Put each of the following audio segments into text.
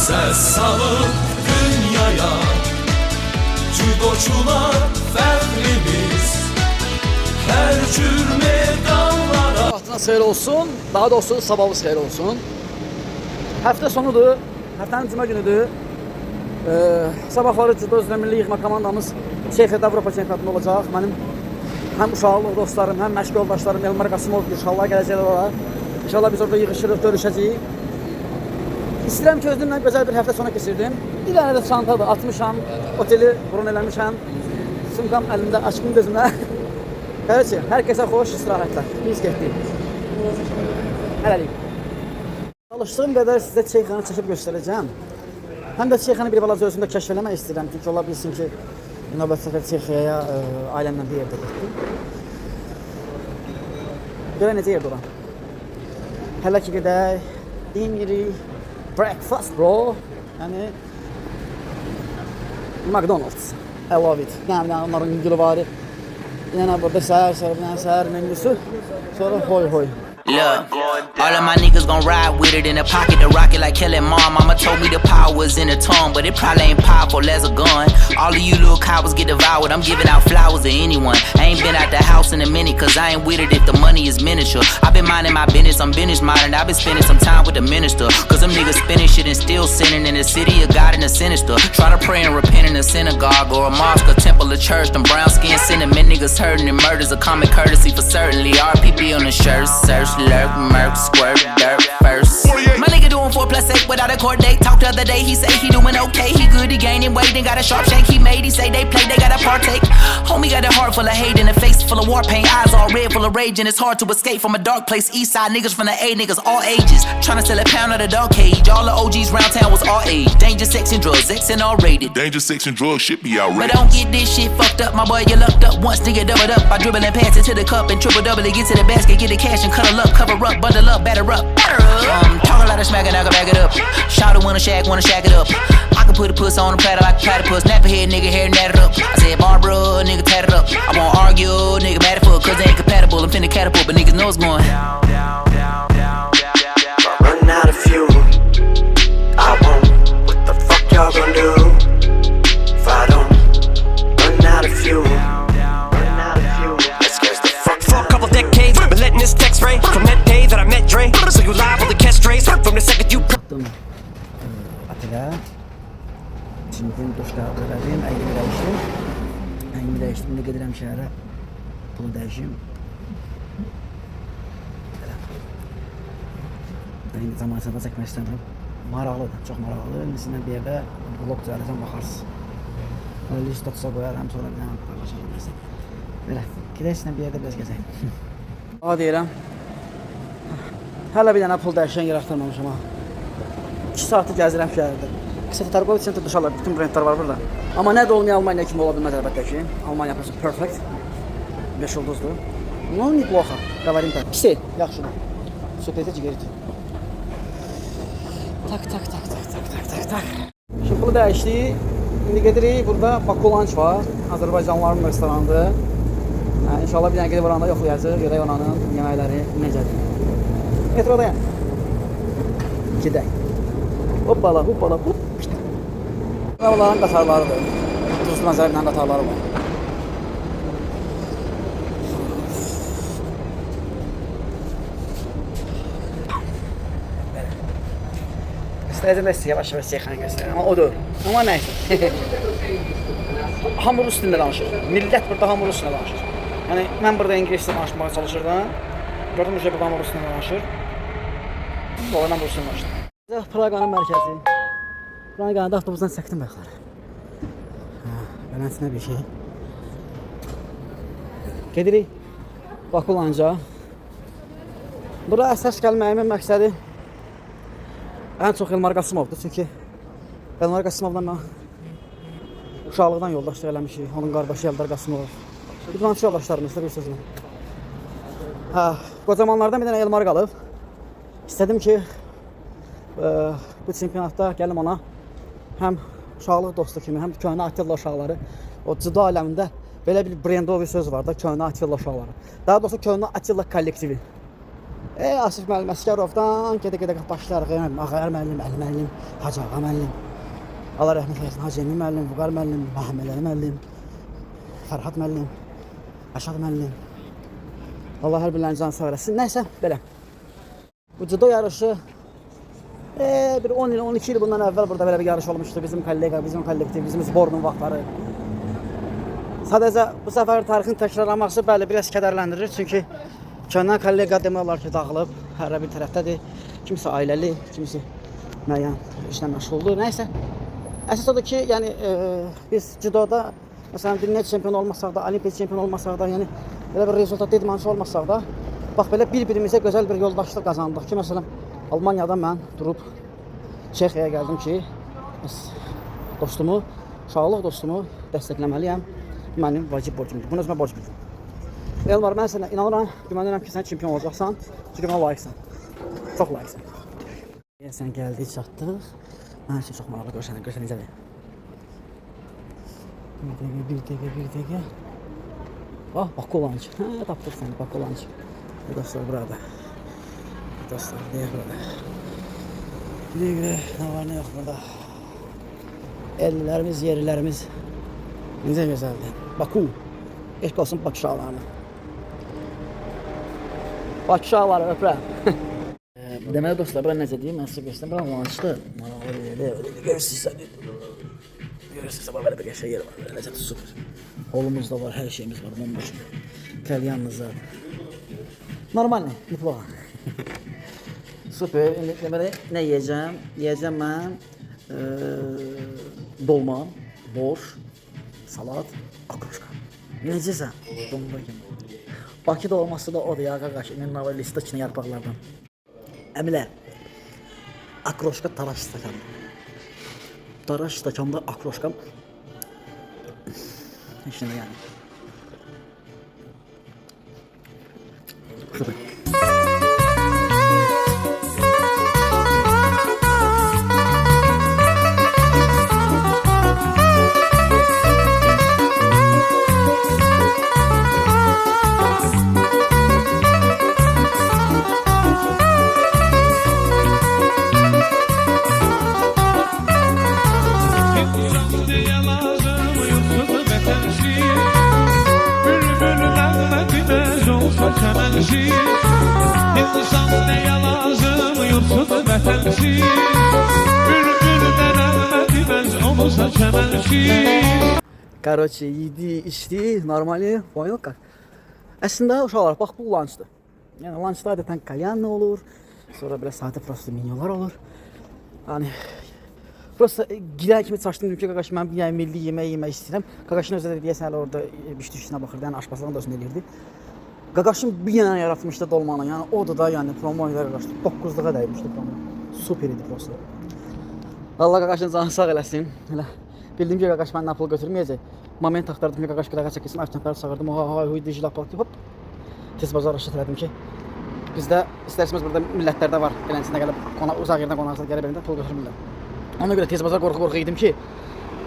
Ses salıp dünyaya Judoçular fəxrimiz Hər cür medallara Vaxtınız xeyir olsun, daha doğrusu sabahınız xeyir olsun. Həftə sonudur, həftənin cümə günüdür. Sabahları Judo üzrə milli yığma komandamız Çexiyada Avropa çempionatında olacaq. Mənim həm uşaqlıq dostlarım, həm məşq yoldaşlarım Elmar Qasımov inşallah gələcəklər ora. İnşallah biz orada yığışırıq, görüşəcəyik. İstəyirəm ki, özümlə gözəl bir həftə sonu keçirdim. Bir dənə də çantadır, atmışam, oteli burun eləmişəm. Sumkam əlimdə, aşkım gözümdə. Qarıcı, hər kəsə xoş istirahətlər. Biz getdik. Hələlik. Çalışdığım qədər sizə Çexiyanı çəkib göstərəcəm. Həm də Çexiyanı bir balaca özümdə kəşf eləmək istəyirəm. Çünki ola bilsin ki, növbəti səfər Çexiyaya ailəmlə bir yerdə getdim. Görə necə yerdə oram? Hələ ki gedək, yemirik, breakfast bro. Yəni, McDonald's. I love it. Yəni, onların gülü var. Yine burada səhər menüsü. Sonra hoy. Look, all of my niggas gon' ride with it in the pocket, the rocket like Kelly Mom. Mama told me the power was in the tongue, but it probably ain't powerful as a gun. All of you little cowards get devoured, I'm giving out flowers to anyone. I ain't been out the house in a minute, cause I ain't with it if the money is miniature. I've been minding my business, I'm business minding. I've been spending some time with the minister, cause them niggas spinning shit and still sinning in the city of God and the sinister. Try to pray and repent in a synagogue or a mosque, a temple, a church. Them brown skin sentiment niggas hurting and murders a common courtesy for certainly. RPP on the shirt, search, lurk, murk, squirt, dirt first. My nigga doing 4+8 without a court date. Talked the other day, he say he doing okay. He good, he gaining weight, and got a sharp shank he made. He say they play, they gotta partake. Homie got a heart full of hate and a face full of war paint. Eyes all red, full of rage, and it's hard to escape from a dark place. East side niggas from the A, niggas all ages. Tryna sell a pound of the dog cage. All the OGs round town was all age. Danger, sex, and drugs, X and all rated. Danger, sex, and drugs should be outrageous. But don't get this shit fucked up, my boy, you lucked up once, nigga doubled up. I dribble and pass it to the cup and triple double it, get to the basket, get the cash and cuddle up, cover up, bundle up, batter up. Talk a lot of smack and I can back it up. Shout out wanna shack it up. I can put a puss on a platter like a platypus. Nap a head, nigga, hair natted up. I said Barbara, nigga, tatted up. I won't argue, nigga, mad at fuck, cause they ain't compatible. I'm finna catapult, but niggas know it's going down. Run out of fuel. I won't. What the fuck y'all gonna do if I don't run out of fuel? Run out of fuel. Let's get the fuck. For a couple decades, been letting this text rain from that day that I met Dre. So you liable to catch strays from the second you. Atilla. Şimdi duşda verdim, əynimi dəyişdim. İndi gedirəm şəhərə, pul dəyişim. İndi zamanında çəkmək istəmirəm. Maraqlıdır, çox maraqlı. İndisindən bir yerdə blog düzələcəm, baxarsınız. List tutsa qoyaram, sonra bir dənə paylaşacağım. Belə, gedəksinə bir yerdə biraz gəzək. Ağa deyirəm. Hələ bir dənə pul dəyişən yer axtarmamışam ha. 2 saatı gəzirəm şəhərdə. Kısa Targovic Center dışarılar, bütün brendlər var burada. Amma nə də olmaya Almanya kimi ola bilməz əlbəttə ki. Almanya просто perfect. 5 ulduzdur. Ну, неплохо, говорим так. Pis, yaxşıdır. Söhbətə gəlir. Tak. Şimdi pulu dəyişdik. İndi gedirik, burada Baku Lunch var. Azərbaycanlıların restoranıdır. İnşallah bir dənə gedib oranda yoxlayacaq. Görək oranın yeməkləri necədir. Metrodayım. Gedək. Hoppala, hop. Onların qatarlarıdır. Tuzlu məzərindən qatarları var. İstəyəcəm də sizə yavaş-yavaş Çexanı göstərirəm. Amma odur. Amma nəysə. Hamur üstündə danışır. Millət burada hamur üstündə danışır. Yəni, mən burada ingiliscə danışmağa çalışırdım. Gördüm ki, burada hamur üstündə danışır. Sonra mən bu üstündə danışdım. Praqanın mərkəzi. Praqanın da avtobusdan çəkdim bayaqları. Beləsinə bir şey. Gedirik Baku Lunch'a. Bura əsas gəlməyimin məqsədi ən çox Elmar Qasımovdur. Çünki Elmar Qasımovla mən uşaqlıqdan yoldaşlıq eləmişik. Onun qardaşı Eldar Qasımov. İdmançı yoldaşlarımızdır bir sözlə. Qocamanlardan bir dənə Elmar qalıb. İstədim ki, bu çempionatda gəlim ona həm uşaqlıq dostu kimi, həm köhnə Atilla uşaqları. O judo aləmində belə bir brendov bir söz var da, köhnə Atilla uşaqları. Daha doğrusu köhnə Atilla kollektivi. Asif müəllim Əsgərovdan gedə-gedə başlayarıq. Yəni Ağayar müəllim, Hacı Ağa müəllim. Allah rəhmət eləsin. Hacı Emin müəllim, Vüqar müəllim, Məhəmməd Əli müəllim, Fərhad müəllim, Əşad müəllim. Allah hər birlərini canı sağ eləsin. Nəysə, belə. Bu judo yarışı bir 10 il, 12 il bundan əvvəl burada belə bir yarış olmuşdu. Bizim kollega, bizim kollektiv, bizim sporun vaxtları. Sadəcə bu səfər tarixini təkrarlaması bəli biraz kədərləndirir. Çünki Kənan kollega demək olar ki, dağılıb, hər bir tərəfdədir. Kimisi ailəli, kimisi müəyyən işlə məşğuldur. Nəysə, əsas odur ki, yəni biz judoda məsələn dünya çempionu olmasaq da, olimpiya çempionu olmasaq da, yəni belə bir rezultat idmançı olmasaq da, bax belə bir-birimizə gözəl bir yoldaşlıq qazandıq ki, məsələn Almaniyadan mən durub Çexiyaya gəldim ki, dostumu, uşaqlıq dostumu dəstəkləməliyəm. Mənim vacib borcumdur. Bunu özümə borc bildim. Elmar, mən sənə inanıram, güvənirəm ki, sən çempion olacaqsan. Çünki buna layiqsən. Çox layiqsən. Sən gəldik, çatdıq. Mən üçün çox maraqlı görsən necədir. Bir dəqiqə. Ah, Bakulanç. Hə, tapdıq səni, Bakulanç. Dostlar burada. Dostlar, deyək burada. Deyək, nə var, nə yox burada. Ellərimiz, yerlərimiz necə gözəldir. Baku. Eşq olsun Bakı uşaqlarına. Bakı uşaqları öpürəm. Deməli dostlar, bura necə deyim, mən sizə göstərim. Bura lançdır. Görürsünüz, belə bir qəşəng yer var. Necə super. Holumuz da var, hər şeyimiz var. Bomboş. İtalyanımız var. Normal ne? Mutluğa. Super. İndi deməli nə yeyəcəm? Yeyəcəm mən dolma, borş, salat, akroşka. Necəsən? Bomba kimi. Bakıda olması da odur ya qaqaş. İnin lista içində yarpaqlardan. Əmilər, akroşka taraş stəkan. Taraş stəkanda akroşkam. İşinə yəni. Super. İnsan neye lazım yurtsuz vətənsiz Bülbüldən əhməd iməz olursa çəmənsiz Короче, yedi, içdi, normali, boyunluq. Əslində uşaqlar, bax bu lançdır. Yəni lançda adətən kalyanlı olur, sonra belə sadə prosto menyolar olur. Yəni prosto gidən kimi çaşdım ki, qaqaş mən yəni milli yemək istəyirəm. Qaqaşın özü də deyəsən hələ orada biş-düşüşünə baxırdı, yəni aşpazlığını da özündə eləyirdi. Qaqaşım bir yana yaratmışdı dolmanı, yəni odur da yəni promo ilə qaqaş 9-luğa dəymişdi promo. Super idi prosto. Allah qaqaşın canı sağ eləsin. Elə bildim ki, qaqaş məndən pul götürməyəcək. Moment axtardım ki, qaqaş qırağa çəkilsin, aşçanları çağırdım. Huy, dijil apaq hop. Tez bazar aşağı elədim ki, bizdə istərsiniz burada millətlərdə var. Gələnçində gəlib uzaq yerdən qonaqlar gəlib elində pul götürmürlər. Ona görə tez bazar qorxu idim ki,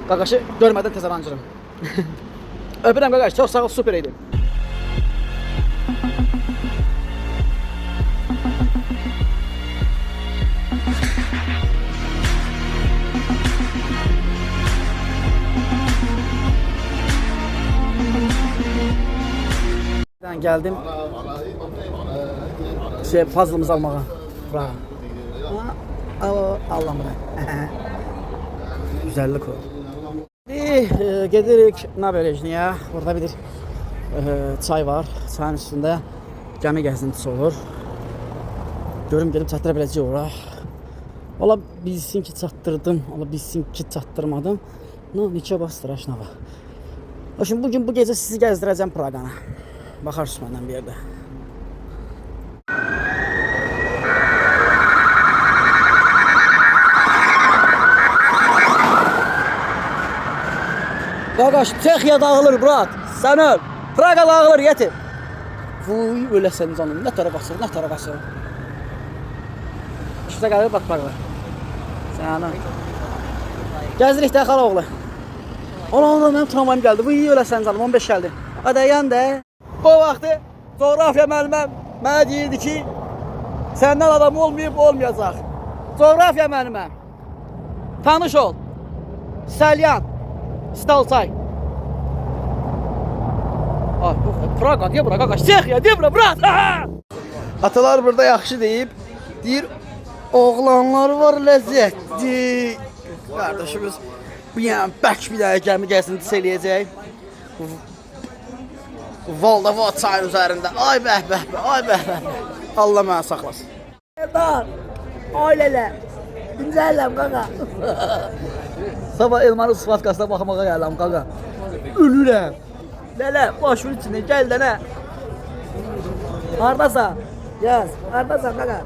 qaqaşı görmədən tez arancırım. Öpürəm qaqaş, çox sağ ol, super idi. Geldim puzzle'ımızı almağa. Bravo. Allah'ım ben. Güzellik o. Gedirik Naberejniyə. Burada bir çay var. Çayın üstündə gəmi gəzintisi olur. Görüm gelip çatdıra biləcək ora. Ola bilsin ki çatdırdım, ola bilsin ki çatdırmadım. Neçə bastıraş nə var. Şimdi bugün bu gecə sizi gəzdirəcəm Praqana. Bakarsın benden bir yerde. Qaqaş, Çexiya dağılır, brat. Sən öl. Praqa dağılır, yetir. Vuy, öləsən canım. Nə tərə basır, nə tərə basır. İşte gəlir, bax, Praqa. Sən öl. Gəzirik də, xala oğlu. Ola, mənim tramvayım gəldi. Vuy, öləsən canım, 15 gəldi. Hadi yan də. Bu vaxtı coğrafiya müəlliməm mənə deyirdi ki, Səndən adam olmayıb, olmayacaq. Coğrafiya müəllimə. Tanış ol. Salyan. Stalçay. Ay, bu Praga, deyə bura, qaqaş. Çexiya, deyə bura, brat. Atalar burada yaxşı deyib. Deyir, oğlanlar var ləzzətli. Qardaşımız bu yəni bək bir dənə gəmi gəzinti eləyəcək. Valdava çayın üzərində. Ay bəh bəh bəh, ay bəh bəh. Allah mənə saxlasın. Eldar, ailələ, dincələm qaqa. Sabah elmanın sıfatkasına baxmağa gələm qaqa. Ölürəm. Lələ, başımın içində, gəl dənə. Haradasan? Yaz, haradasan qaqa?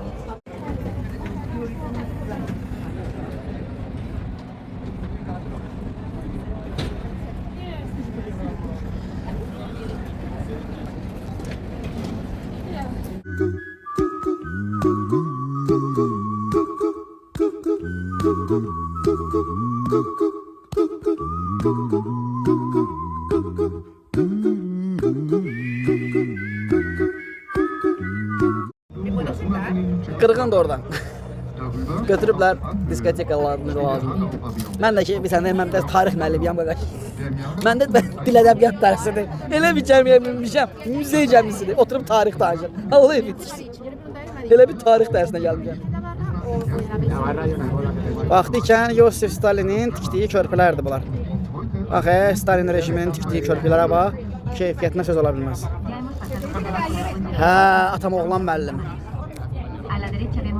Qırğın da oradan. Götürüblər diskotekalarını lazım. Mən də ki, bir sənə mən də tarix müəllimiyəm qaqaş. Mən də dil ədəbiyyat dərsidir. Elə bir cəmiyə minmişəm, muzey cəmisidir. Oturub tarix danışır. Vallahi bitirsin. Elə bir tarix dərsinə gəlmişəm. Vaxtı ikən Yosif Stalinin tikdiyi körpülərdir bunlar. Bax, Stalin rejiminin tikdiyi körpülərə bax, keyfiyyətinə söz ola bilməz. Hə, atam oğlan müəllim.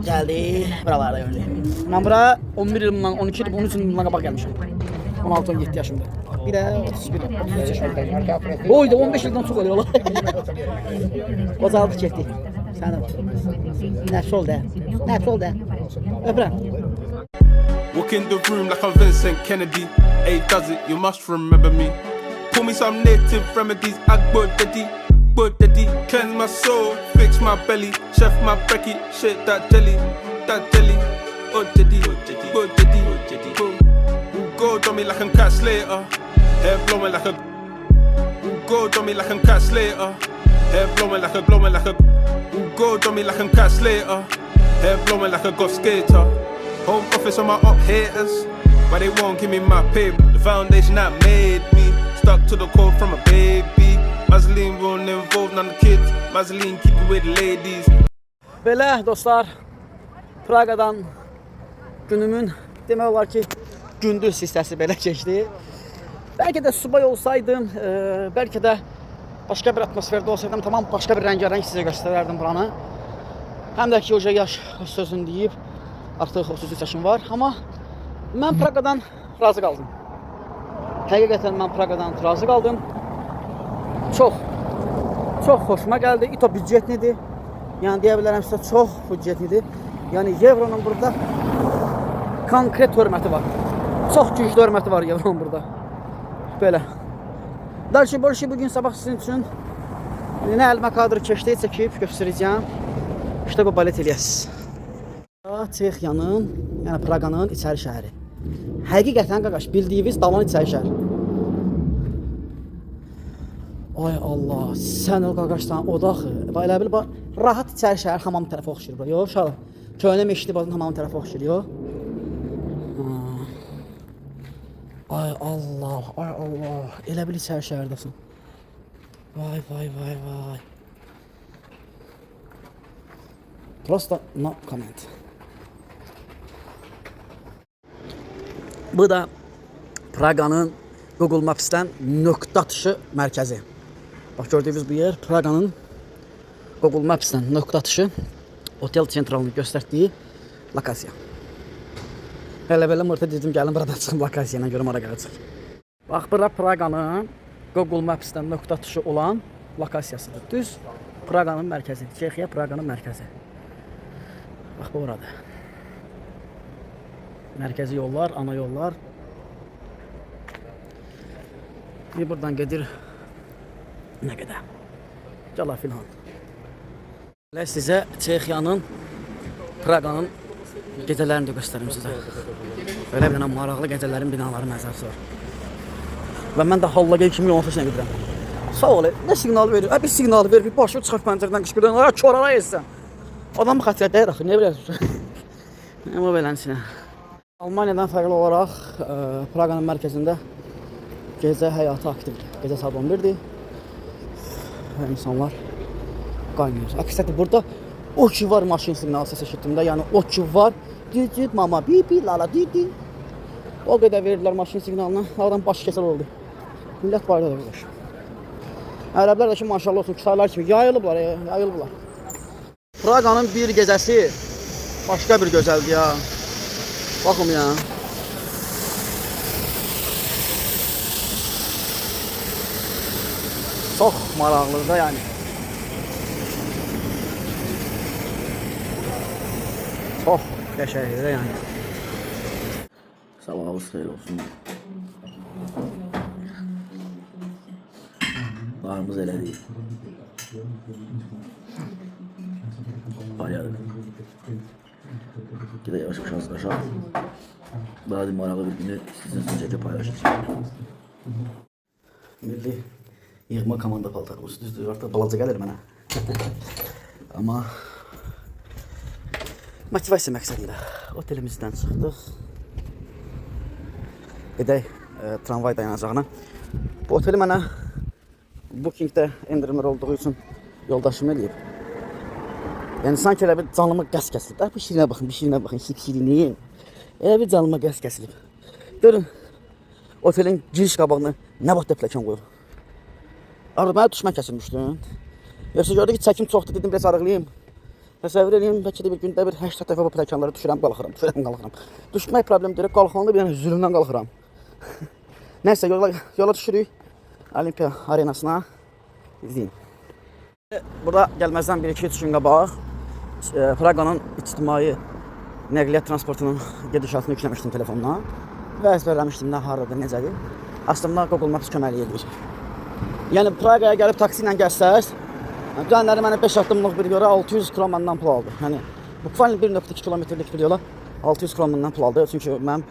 Gəldi, buralarda gördüm. Mən bura 11 ilımdan, 12 il, 13 ilımdan qabaq gəlmişəm. 16-17 yaşımda. Bir də 31, 33 yaşımda. Oydu, 15 ildən çox oluyor ola. Qocaldı getdi. Sənin. Nəfs ol də. Nəfs ol də. Öpürəm. Walk in the room like I'm Vincent Kennedy. Hey, does it? You must remember me. Pour me some native remedies. Agbo daddy, cleanse my soul, fix my belly, chef my brekkie, shit that jelly, oh daddy, oh daddy, go on me like I'm cat slater, hair blowing like a, go on me like I'm cat slater, hair blowing like a, go on me like I'm cat slater, hair blowing like a golf skater. Home office on my up haters, but they won't give me my paper. The foundation that made me stuck to the code from a baby. Mazeline won't involve none of the kids. Mazeline keep it with the ladies. Belə dostlar, Praqadan günümün demək olar ki, gündüz hissəsi belə keçdi. Bəlkə də subay olsaydım, bəlkə də başqa bir atmosferdə olsaydım, tamam başqa bir rəngarəng sizə göstərərdim buranı. Həm də ki, hoca yaş sözünü deyib, artıq 33 yaşım var. Amma mən Praqadan razı qaldım. Həqiqətən mən Praqadan razı qaldım. Çox xoşuma gəldi. İto büdcetlidir. Yəni deyə bilərəm sizə çox büdcetlidir. Yəni Evronun burada konkret hörməti var. Çox güclü hörməti var Evronun burada. Belə. Dalşı bolşi bugün sabah sizin üçün nə əlimə kadr keçdi, çəkib göstərəcəm. İşte bu balet eləyəsiz. Çexiyanın, yəni Praqanın içəri şəhəri. Həqiqətən qaqaş, bildiyiniz dalın içəri şəhəri. Ay Allah, sən o qaqaşdan odaxı. Elə bil, rahat içəri şəhər hamam tərəfə oxşayır. Yox, uşaqlar. Köhnə meşidi bazın hamam tərəfə oxşayır, yox. Ay Allah, ay Allah. Elə bil içəri şəhərdəsin. Vay, vay, vay, vay. Prosta no comment. Bu da Praqanın Google Maps-dən nöqtə atışı mərkəzi. Bax, gördüyünüz bu yer Praqanın Google Maps-dən nöqtə atışı Otel Centralını göstərdiyi lokasiya. Belə mırta dedim, gəlin buradan çıxım lokasiyana görüm ara gələcək. Bax, bura Praqanın Google Maps-dən nöqtə atışı olan lokasiyasıdır. Düz Praqanın mərkəzi. Çexiya Praqanın mərkəzi. Bax, bu orada. Mərkəzi yollar, ana yollar. Bir buradan gedir. Nə qədər? Cala filan. Elə sizə Çexiyanın, Praqanın gecələrini də göstərim sizə. Belə bir maraqlı gecələrin binaları mənzərəsi var. Və mən də Hallagey kimi yol ofisine gedirəm. Sağ ol, nə siqnal verir? Bir siqnal verir, bir başım çıxıb pəncərədən qışqırır. Ay, çorara yesən. Adam xətrə dəyir axı, niyə belə? Amma beləsinə. Almaniyadan fərqli olaraq Praqanın mərkəzində gecə həyatı aktivdir. Gecə saat 11-dir. Və insanlar qaynayır. Əksəriyyətlə burada o ki var maşın siqnalı səs eşitdim də. Yəni o ki var. Düt mama bibi lala didi. O qədər verdilər maşın siqnalına. Adam başı kəsər oldu. Millət bayırda da qardaş. Ərəblər də ki maşallah olsun kisarlar kimi yayılıblar, yayılıblar. Praqanın bir gecəsi başqa bir gözəldir ya. Baxın ya. Çox maraqlıdır da yəni. Çox qəşəngdir də yəni. Sabahınız xeyir olsun. Varımız elə deyil. Bayağı. Gidə yavaş-yavaş hazırlaşaq. Daha da maraqlı bir günü sizin sizəcə paylaşacağım. Milli yığma komanda paltarımız düzdür. Artıq balaca gəlir mənə. Amma motivasiya məqsədində otelimizdən çıxdıq. Gedək tramvay dayanacağına. Bu oteli mənə Bookingdə endirimlər olduğu üçün yoldaşım eləyib. Yəni sanki elə bir canıma qəs kəsilib. Bir şirinə baxın, şirinliyin. Elə bir canıma qəs kəsilib. Görün, otelin giriş qabağını nə vaxt pləkan qoyur. Arada mənə düşmən kəsilmişdim. Yoxsa gördü ki, çəkim çoxdur, dedim biraz arıqlayayım. Təsəvvür edeyim, bəlkə də bir gündə bir 80 dəfə bu pləkanları düşürəm, qalxıram. Düşmək problem deyirək, qalxanda bir dənə zülümdən qalxıram. Nəysə, yola düşürük Olimpiya arenasına. İzləyin. Burada gəlməzdən 1-2-3 gün qabaq Praqanın ictimai nəqliyyat transportunun gedişatını yükləmişdim telefonuna və əzbərləmişdim nə haradadır, necədir. Aslında Google Maps köməklik edir. Yəni Praqaya gəlib taksi ilə gəlsəz, dönləri mənə 5 addımlıq bir yola 600 kron məndən pul aldı. Yəni bukvalni 1.2 kilometrlik bir yola 600 kron məndən pul aldı. Çünki mənim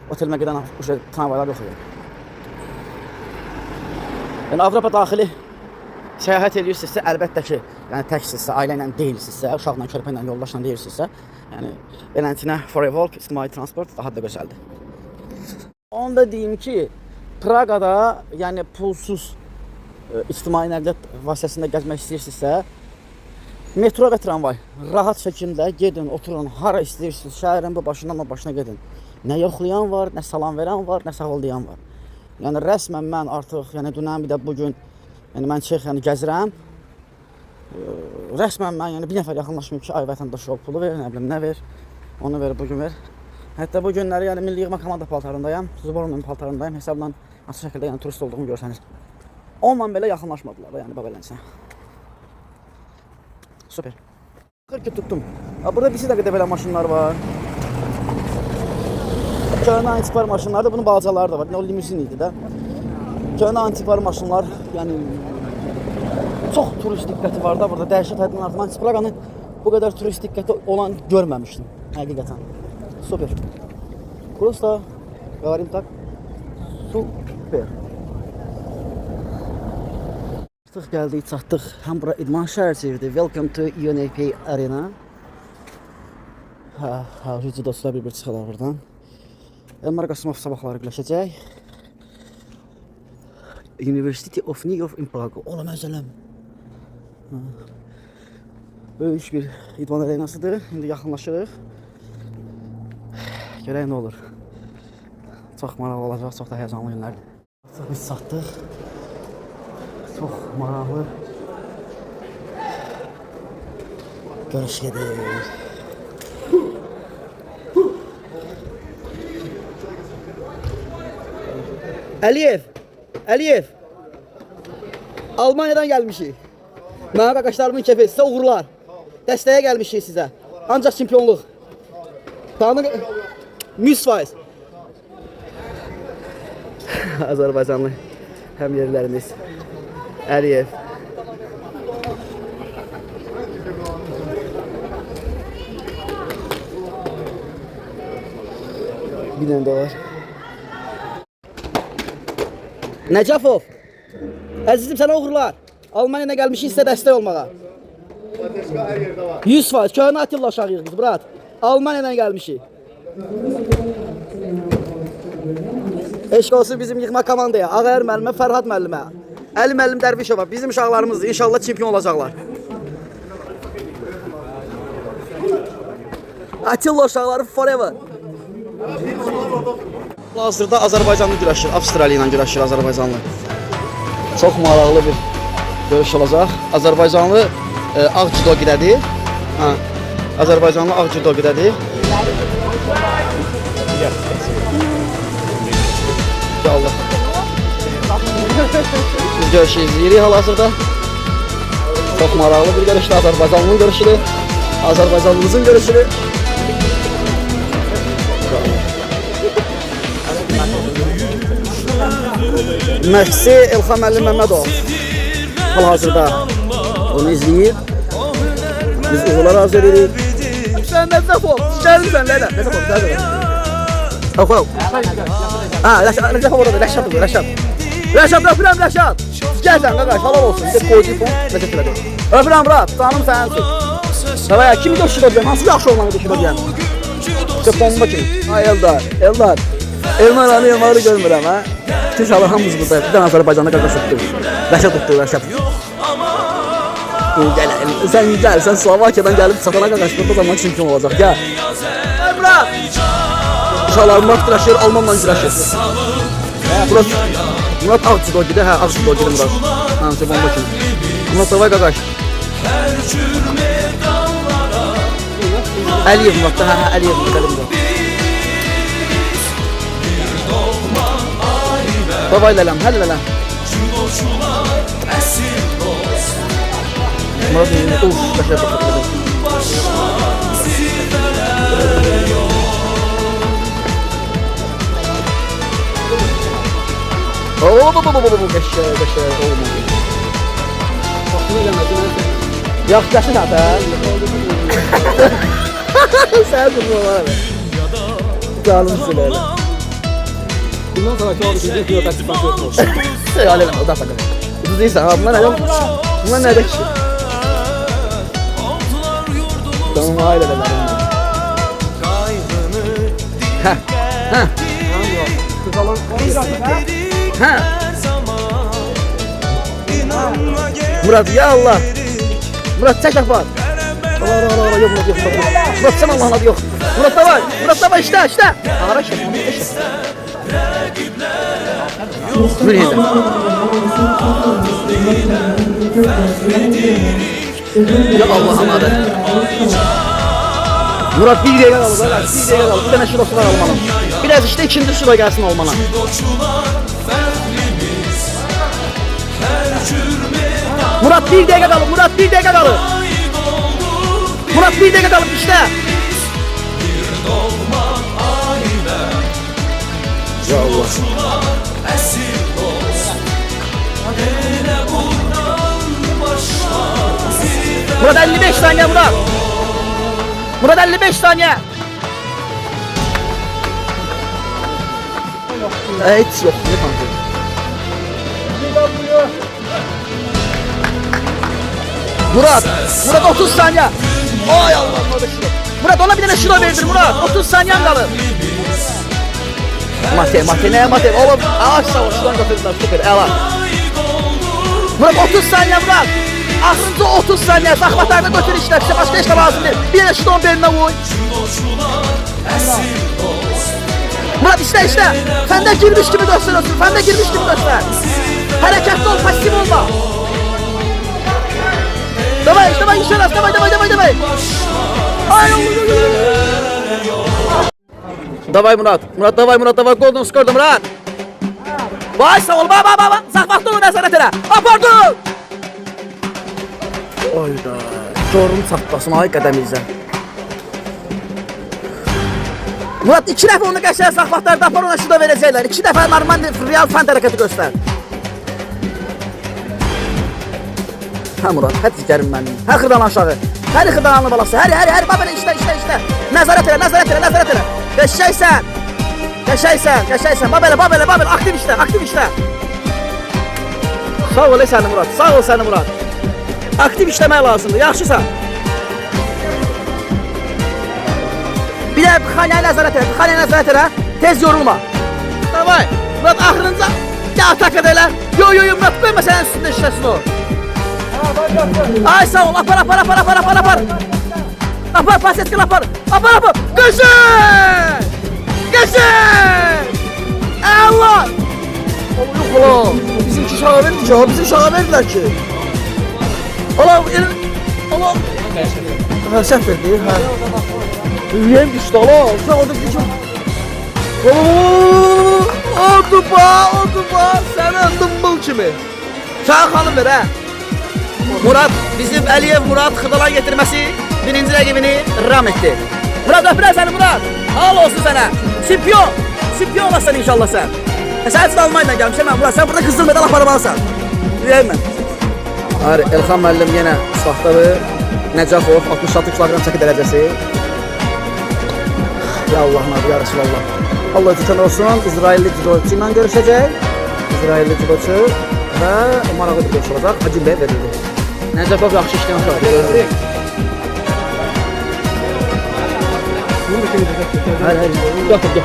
otelimə gedən tramvaylar yox idi. Yəni Avropa daxili səyahət edirsinizsə, əlbəttə ki, yəni təksinizsə, ailə ilə deyilsinizsə, uşaqla, körpə ilə, yoldaşla deyilsinizsə, yəni beləsinə for a walk, ictimai transport daha da gözəldir. Onu da deyim ki, Praqada, yəni pulsuz ictimai nəqliyyat vasitəsində gəzmək istəyirsinizsə, metro və tramvay rahat şəkildə gedin, oturun, hara istəyirsiniz, şəhərin bu başından o başına gedin. Nə yoxlayan var, nə salam verən var, nə sağoldayan var. Yəni rəsmən mən artıq, yəni dünən bir də bugün, yəni mən Çexiyanı gəzirəm. Rəsmən mən yəni bir nəfər yaxınlaşmıyım ki, ay vətəndaş yol pulu ver, nə bilim nə ver, onu ver, bugün ver. Hətta bu günləri yəni milli yığma komanda paltarındayım, Zuborov'un paltarındayım, hesabla açıq şəkildə yəni turist olduğumu görsəniz. Onunla belə yaxınlaşmadılar da, yəni bəbələnsə. Süper. Xır ki tuttum. Burada bir də qədər belə maşınlar var. Köhnə antipar maşınlar da, bunun balacaları da var. O limuzin idi də. Köhnə antipar maşınlar, yəni çox turist diqqəti var da burada. Dəhşət həddindən artıq. Mən Praqanın bu qədər turist diqqəti olan görməmişdim. Həqiqətən. Super. Просто говорим так. Super. Artıq gəldik, çatdıq. Həm bura idman şəhərcidir. Welcome to UNAP Arena. Rücü dostlar bir çıxırlar buradan. Elmar Qasımov sabahları güləşəcək. University of New York in Prague. Ola məzələm. Böyük bir idman arenasıdır. İndi yaxınlaşırıq. Görək nə olur. Çox maraqlı olacaq, çox da həyəcanlı günlərdir. Artıq biz çatdıq. Çox maraqlı görüş gedir. Əliyev. Almaniyadan gəlmişik. Mənim qardaşlarımın kefi, sizə uğurlar. Dəstəyə gəlmişik sizə. Ancaq çempionluq. Tanrı 100%. Azərbaycanlı həmyerlərimiz Əliyev. Bir dənə də var. Nəcəfov, əzizim sənə uğurlar. Almaniyada gəlmişik sizə dəstək olmağa. 100%. Köhnə Atilla uşağıyıq biz, brat. Almaniyadan gəlmişik. Eşq olsun bizim yığma komandaya. Ağayar müəllimə, Fərhad müəllimə. Əli müəllim Dərvişova. Bizim uşaqlarımızdır. İnşallah çempion olacaqlar. Atilla uşaqları forever. Hazırda Azərbaycanlı güləşir. Avstraliya ilə güləşir Azərbaycanlı. Çox maraqlı bir görüş olacaq. Azərbaycanlı ağ judo gidədir. Azərbaycanlı ağ judo gidədir. Allah. Biz görüşü izləyirik hal-hazırda. Çox maraqlı bir görüşdür. Azərbaycanlının görüşüdür. Azərbaycanlımızın görüşüdür. Məşqçi Elxan müəllim Məmmədov hal-hazırda onu izləyir. Biz uğurlar arzu edirik. Sən Nəcəf ol, gəlin sən Leyla. Nəcəf ol, gəl. Oxu. Nəcəf orada, Rəşad olur, Rəşad. Rəşad, öpürəm Rəşad. Gəl sən qardaş, halal olsun. Bir qoyduğu bu, Nəcəf elədi. Öpürəm Murat, canım sənsin. Davaya, kimi döşüdür deyəm, hansı yaxşı olanı döşüdür deyəm. Çok bomba kimi. Ay Eldar, Eldar. Elmaranı yamarı görmürəm ha. İnşallah hamımız burada. Bir dənə Azərbaycanda qardaş tutdu. Rəşad tutdu, Rəşad. Sen gel, sen Slovakya'dan gelip satana karşılığında zaman çempiyon olacak. Gel. Murat! İnşallah Murat güreşir, Almanla güreşir. Murat Ağçı'da gider, ha Ağçı'da gider Murat. Ha, çok bomba kimi. Murat davay kardeş. Əliyev Murat da, ha Əliyev Murat. Davay lələm, həll lələm. Murat yine uf kaşar bakıyor. Kaşar olmadı. Yaklaşın zaten. Sen durma abi. Canımsın öyle. Bundan sonra çok bir video takip ediyorsun. Öyle o da sakın. Bu değilse bunlar nerede ki? Tamam aileler. Ha. Murat ya Allah. Murat çek yapar. Allah yok Murat yok. Murat sen Allah'ın adı yok. Murat da var. Murat da var işte. Ara şey. Buraya da. Ya Allah'ım adı. Murat bir dakika kaldı. Bir dakika kaldı. Bir tane şurası var almanın. Biraz işte ikinci şura gelsin olmana. Murat bir dakika kaldı. Murat bir dakika kaldı. Murat bir dakika kaldı işte. Ya Allah. Murat 55 saniye Murat. Murat 55 saniye. Hiç yok. Ne kanka? Murat 30 saniye. Ay Allah'ım Murat ona bir tane şuna verdir Murat. 30 saniyen kalır. Mate. Oğlum ağaç sağ ol. Şuradan kapatırlar. Süper. Ela. Murat 30 saniye Murat. Axırıncı 30 saniye. Zahmatlarda götür işler. Size başka işler lazım değil. Bir de şuradan beline vuy. Murat işte. Sen de girmiş gibi gösteriyorsun. Sen de girmiş gibi göster. Hareketli ol. Pasif olma. Davay inşallah. Davay. Ay Davay Murat. Davay. Golden skordu Murat. Vay sağ ol. Baba. Zahvatlı ol nəzarət elə. Apardın. Oyda. Corun çatlasın ay qədəmizə. Murat 2 dəfə onu qəşəng zahvatlarda apar ona şuda verəcəklər. 2 dəfə normal real fan hərəkəti göstər. Ha Murat, hadi gərim mənim. Hər xırdan aşağı. Hər xırdanlı balası. Hər babana işte. Nəzarət elə. Qəşəngsən. Babelə. Aktiv işlə. Sağ ol səni Murat. Aktiv işləmək lazımdır. Yaxşısan. Bir də Xanəyə nəzarət elə. Xanəyə nəzarət elə. Tez yorulma. Davay. Murat axırınca ya atak elə. Yo Murat qoyma sənin üstündə işləsin o. Ay sağ ol. Apar. Apar pasetkil apar. Güzel. Allah. Yok oğlum. Bizim uşağa verdik ya. Bizim uşağa verdiler ki. Oğlum. Ha səhv verdi. Ha. Ürəyim düşdü oğlum. Uşaq orada bir şey. Oduba. Sənin dımbıl kimi. Şahin xanım ver ha. Murat, bizim Əliyev Murat Xıdalan getirməsi birinci rəqibini ram etdi. Murat öpürəm səni Murat. Hal olsun sənə. Şampiyon olasan inşallah sən. Sən üçün Almanya'dan gəlmişəm mən Murat. Sən burada qızıl medal aparmalısan. Deyəyim mən. Elxan müəllim yenə saxtadır. Nəcəfov 66 kilogram çəki dərəcəsi. Ya Allah nabi ya Resulallah. Allah tükən olsun. İsrailli judoçu ilə görüşəcək. İsrailli judoçu və maraqlı bir görüş olacaq. Hacim Bey verildi. Nəcəfov yaxşı işləyən uşaqdır. Hayır. Götür.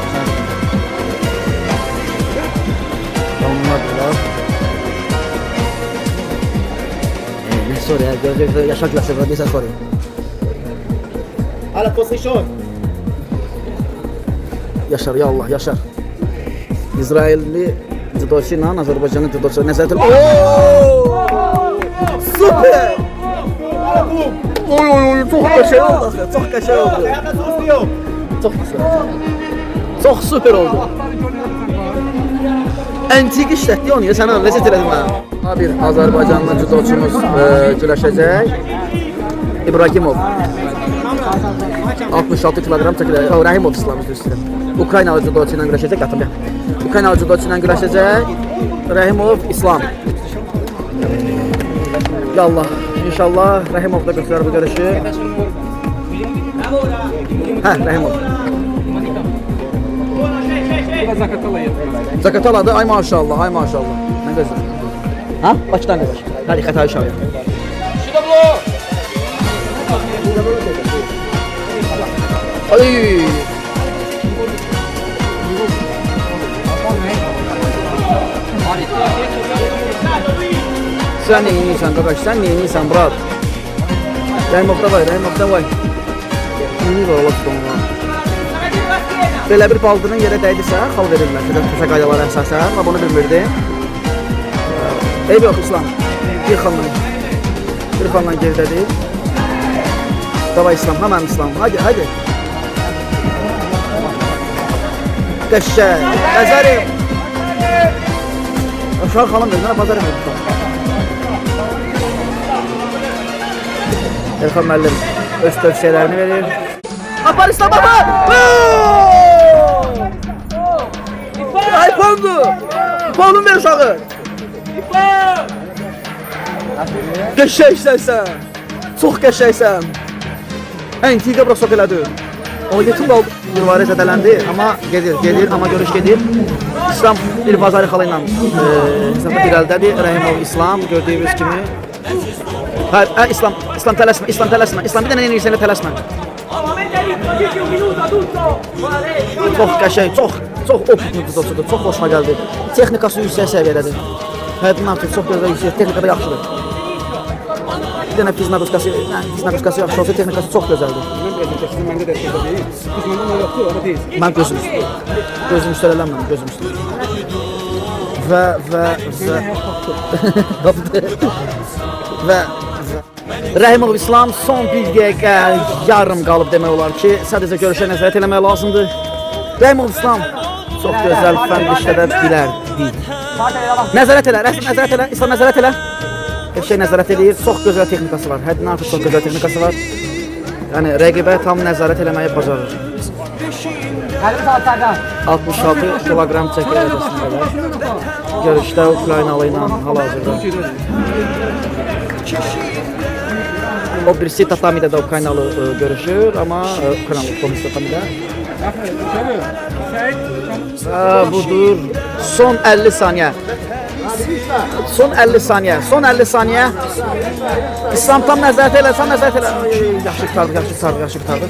Anladılar. Ne soru ya? Gözü yaşak bir sen sorayım. Hala pozisyon. Yaşar ya Allah yaşar. İsrailli judoçu ilə Azərbaycanlı judoçu nəzərdə. Süper. Oy çok qəşəng oldu. Çok qəşəng oldu. Çok süper oldu. Antik işlətdi onu ya sən ləzzət elədin mənə. Bir Azərbaycanlı judoçumuz güləşəcək. İbrahimov. 66 kilogram çəkilir. Rahimov İslam üzrə. Ukraynalı judoçu ilə güləşəcək atım ya. Ukraynalı judoçu ilə güləşəcək. Rahimov İslam. Ya Allah. İnşallah Rahimov da götürür bu görüşü. Rahimov. Zakataladı. Ay maşallah. Ne güzel. Ha? Bakıdan ne var? Hadi Xətai uşağı. Ay. Sen neyinsən qardaş? Sen neyinsən Murat? Rahimov davay. Neyini var Allah tutduğuna? Belə bir baldırın yerə dəydisə, xal verirlər. Təsə qaydalara əsasən, amma bunu bilmirdim. Eyb yox İslam. Bir xanla geridədir. Davay İslam, hemen İslam. Hadi. Qəşəng. Əzərim. Uşaq xanım verir, bazarım verir. Elxan müəllim öz tövsiyələrini verir. Apar İslam apar! İpanın ver uşağı! Qəşəngsən sən! Çox qəşəngsən! Antiqa brosok elədi. O yetim oldu. Yılvarı zədələndi ama gedir ama görüş gedir. İslam bir bazarı xalı ilə hesabda bir əldədir. Rahimov İslam gördüyünüz kimi. İslam tələsmə. İslam bir dənə yenilirsən də tələsmə. Çox qəşəng, çox optikli judoçudur. Çox xoşuma gəldi. Texnikası yüksək səviyyədədir. Həddindən artıq çox gözəl yüksək, texnikada yaxşıdır. Bir dənə fiz nabuskası yaxşı olsa, texnikası çox gözəldir. Mən gözüm üstələləməm, gözüm üstələ. Və Rahimov İslam son bir dəqiqə yarım qalıb demək olar ki, sadəcə görüşə nəzarət eləmək lazımdır. Rahimov İslam çox gözəl fən işlədə bilərdi. Nəzarət elə, İslam nəzarət elə. Bir şey nəzarət edir, çox gözəl texnikası var. Həddindən artıq çox gözəl texnikası var. Yəni rəqibə tam nəzarət eləməyi bacarır. 66 kilogram çəki dərəcəsindələr. Görüşdə Ukraynalı ilə hal-hazırda. O birisi tatamidə də Ukraynalı görüşür, amma Ukraynalı komis tatamidə. Budur. Son 50 saniyə. Son 50 saniyə. Son 50 saniyə. İslam tam nəzarət elə, tam nəzarət elə. Yaxşı qurtardı, yaxşı qurtardı, yaxşı qurtardı.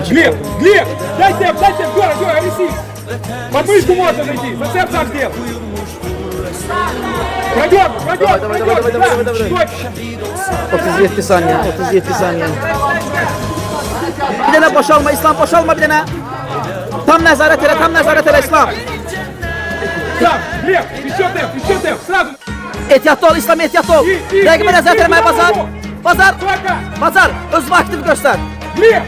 Глеб, Глеб, дай темп, Гора, неси. Под мышку можно зайти, совсем так сделал. Пройдет, пройдет. 37 saniyə, 37 saniyə. Bir dənə boşalma, İslam boşalma bir dənə. Tam nəzarət elə, tam nəzarət elə İslam. Так, Глеб, еще темп, сразу. Ehtiyatlı ol İslam, ehtiyatlı ol. Rəqibə nəzarət eləməyə bazar. Bazar, bazar. Özünü aktiv göstər. Глеб,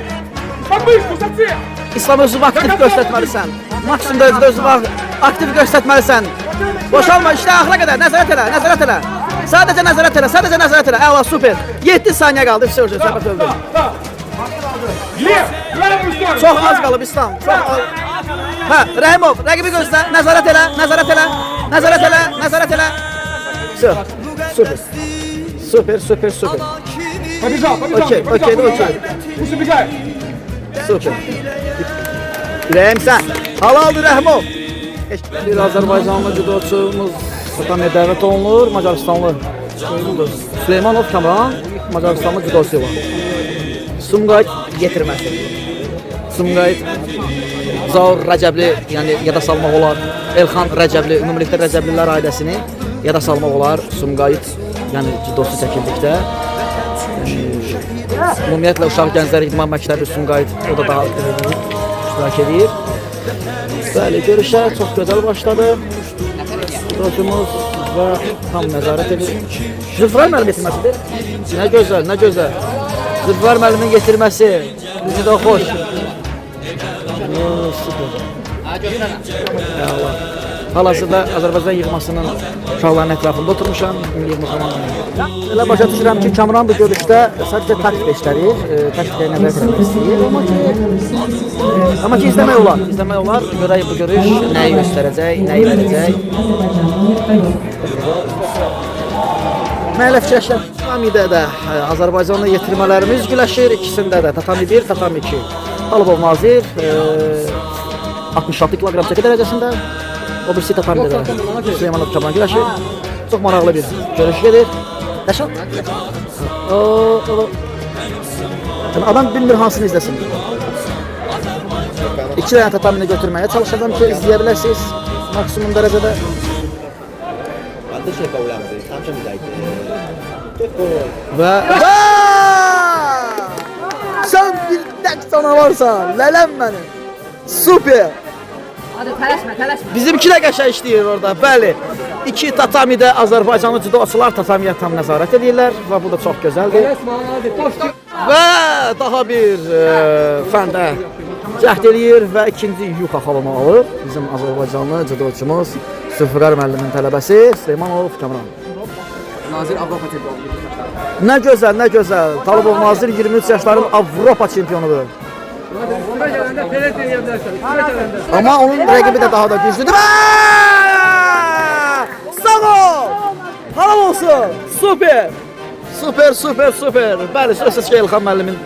под мышку, зацеп. İslam özünü aktiv göstərməlisən. Maksimum dərəcədə özünü aktiv göstərməlisən. Boşalma, işlə axıra qədər, nəzarət elə, nəzarət elə. Sadəcə nəzarət elə, sadəcə nəzarət elə. Əla, super. 7 saniyə qaldı, söz söhbət öldü. Глеб, правую сторону. Çox az qalıb İslam. Çox az. Hə, Rəhimov, rəqibi gözlə, nəzarət elə, nəzarət elə, nəzarət elə, nəzarət elə. Super. Super, super, super. Побежал. Okey. Пусть убегает. Super. Rəhim sən. Halaldır Rəhimov. Bir Azərbaycanlı judoçumuz Satamaya dəvət olunur. Macaristanlı Süleymanov Kamran, Macaristanlı judoçu var. Sumqayıt getirməsi. Sumqayıt Zaur Rəcəbli, yəni yada salmaq olar. Elxan Rəcəbli, ümumilikdə Rəcəblilər ailəsini yada salmaq olar. Sumqayıt, yəni judoçu çəkildikdə. Ümumiyyətlə uşaq gənclər idman məktəbi Sumqayıt, o da daha iştirak edir. Bəli, görüşə çox gözəl başladı. Judoçumuz və tam nəzarət edir. Zülfüqar müəllim yetirməsidir. Nə gözəl, nə gözəl. Zülfüqar müəllimin yetirməsi. Bizi də xoş. Süper. Hal-hazırda Azərbaycan yığmasının uşaqlarının ətrafında oturmuşam. Elə başa düşürəm ki, Kamran bu görüşdə sadəcə taktika işlərir, taktikaya nəzər etmək istəyir. Amma ki, izləmək olar. Görək bu görüş nəyi göstərəcək, nəyi verəcək. Mənə fikirləşəm, Tatamidə Azərbaycanlı yetirmələrimiz güləşir, ikisində də Tatami 1, Tatami 2. Alibov Nazir 66 kilogram çəki dərəcəsində, o birisi Tatamidə də Süleymanov Kamran güləşir. Çox maraqlı bir görüş gedir. Nəşan? Adam bilmir hansını izləsin. 2 dənə tatamini götürməyə çalışacağım ki, izləyə bilərsiniz maksimum dərəcədə. Və sən bir tək canavarsan, lələm mənim. Super. Hadi tələsmə. Bizimki də qəşəng işləyir orada, bəli. 2 tatamidə Azərbaycanlı judoçular tatamiyə tam nəzarət edirlər və bu da çox gözəldir. Və daha bir fəndə cəhd eləyir və ikinci yük axalını alır. Bizim Azərbaycanlı judoçumuz Zülfüqar müəllimin tələbəsi Süleymanov Kamran. Nazir Avropa çempionu. Nə gözəl, nə gözəl. Talibov Nazir 23 yaşların Avropa çempionudur. Amma onun rəqibi də daha da güclüdür. Sağ halal olsun. Super. Bəli, sözsüz ki, Elxan müəllimin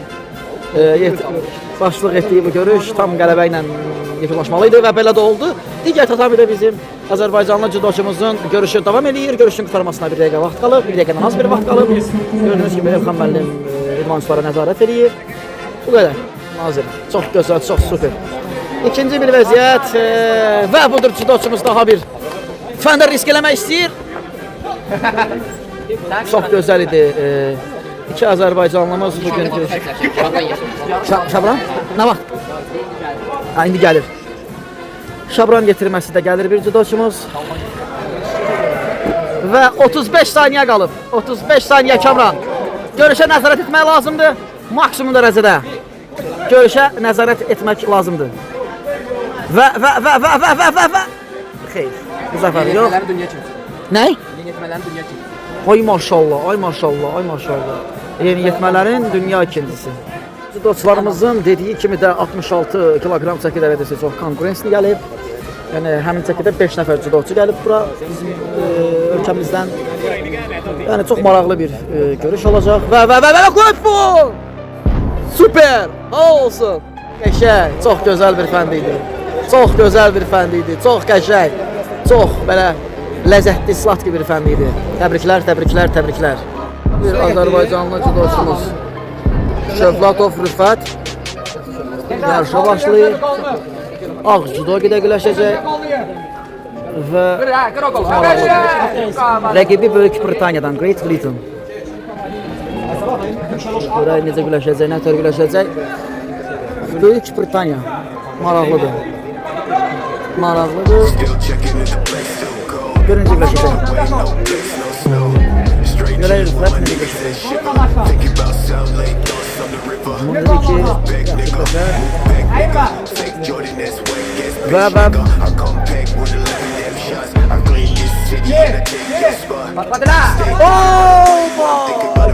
başçılıq etdiyi bu görüş tam qələbə ilə yekunlaşmalıydı və belə də oldu. Digər tatamidə bizim Azərbaycanlı judoçumuzun görüşü davam edir. Görüşün qurtarmasına 1 dəqiqə vaxt qalıb, 1 dəqiqədən az bir vaxt qalıb. Gördüyünüz kimi Elxan müəllim idmançılara nəzarət edir. Bu qədər. Nazir, çox gözəl, çox super. İkinci bir vəziyyət və budur judoçumuz daha bir fəndə risk eləmək istəyir. Çox gözəl idi. 2 Azərbaycanlımız bugün Şabran? Nə vaxt? İndi gəlir. Şabran getirməsi də gəlir bir judoçumuz. Və 35 saniyə qalıb. 35 saniyə Kamran. Görüşə nəzarət etmək lazımdır. Maksimum dərəcədə. Görüşə nəzarət etmək lazımdır. Və. Xeyr. Bu zəfər yox. Nə? Yeniyetmələrin dünya çempiyonu. Ay maşallah. Yeniyetmələrin dünya ikincisi. Judoçularımızın dediyi kimi də 66 kilogram çəki dərəcəsi çox konkurensli gəlib. Yəni həmin çəkidə 5 nəfər judoçu gəlib bura bizim ölkəmizdən. Yəni çox maraqlı bir görüş olacaq. Və qoy bu! Super! Olsun! Qəşəng, çox gözəl bir fənd idi. Çox qəşəng. Çox belə ləzzətli, slatqı bir fənn idi. Təbriklər, təbriklər, təbriklər. Bir Azərbaycanlı judoçumuz Şövlatov Rüfət yarışa başlayır. Ağ judo güləşəcək və rəqibi Böyük Britaniyadan Great Britain. Görək necə güləşəcək, nə tər güləşəcək. Böyük Britaniya maraqlıdır. Maraqlıdır. Birinci güləşəcək. Görək Rüfət necə güləşəcək. Bunu dedi ki, və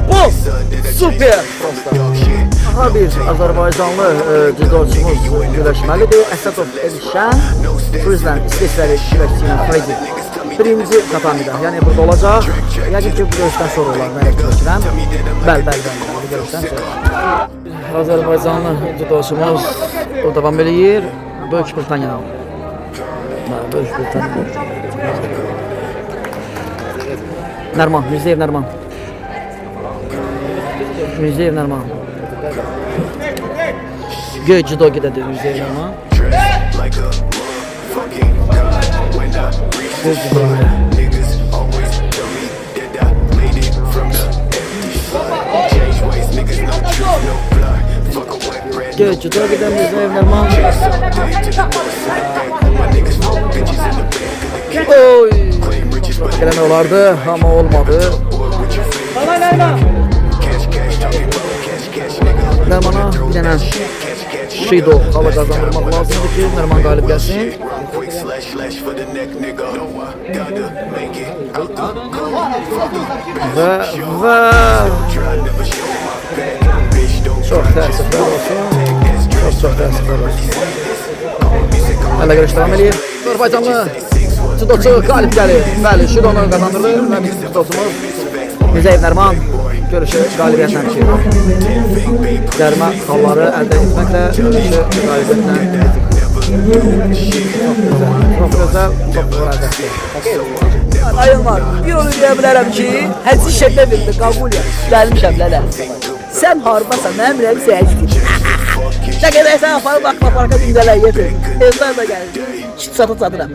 bu super Aha bir Azərbaycanlı judoçumuz güləşməlidir. Əsədov Elşən Frizdən İsveçrəli güləşçi ilə Fredi birinci tatamidə, yəni burada olacaq. Yəqin ki, bu görüşdən sonra olar, mən fikirləşirəm. Bəli, bu görüşdən sonra. Azərbaycanlı judoçumuz o davam eləyir. Böyük Britaniya. Böyük Britaniya. Nərman, Müzəyev Nərman. Müzəyev Nərman. Göy judo gedədir Müzəyev Nərman. Göy judo gedədir. Göy judo gedədir Müzəyev Nərman. Oy! Gəlmək olardı, amma olmadı. Nərmana bir dənə Şido hava qazandırmaq lazımdır ki, Nərman qalib gəlsin. Və çox təəssüflər olsun. Çox təəssüflər olsun. Hələ görüş davam edir. Azərbaycanlı judoçu qalib gəlir. Bəli, Şidonu qazandırır və bizim judoçumuz Müzəyev Nərman görüşü qalibiyyətlə bitir. Cərimə xalları əldə etməklə görüşü qalibiyyətlə bitir. Çox gözəl, çox müraciətli. Ayın var, bir onu deyə bilərəm ki, həcci şəklə verdi, Qabulya. Gəlmişəm, lələ. Sən harbasan, mənim rəqim səyəcdir. Şəkədə sən aparıb baxma parka gündələr yetir. Evlər də gəlir, kiç satı satıram.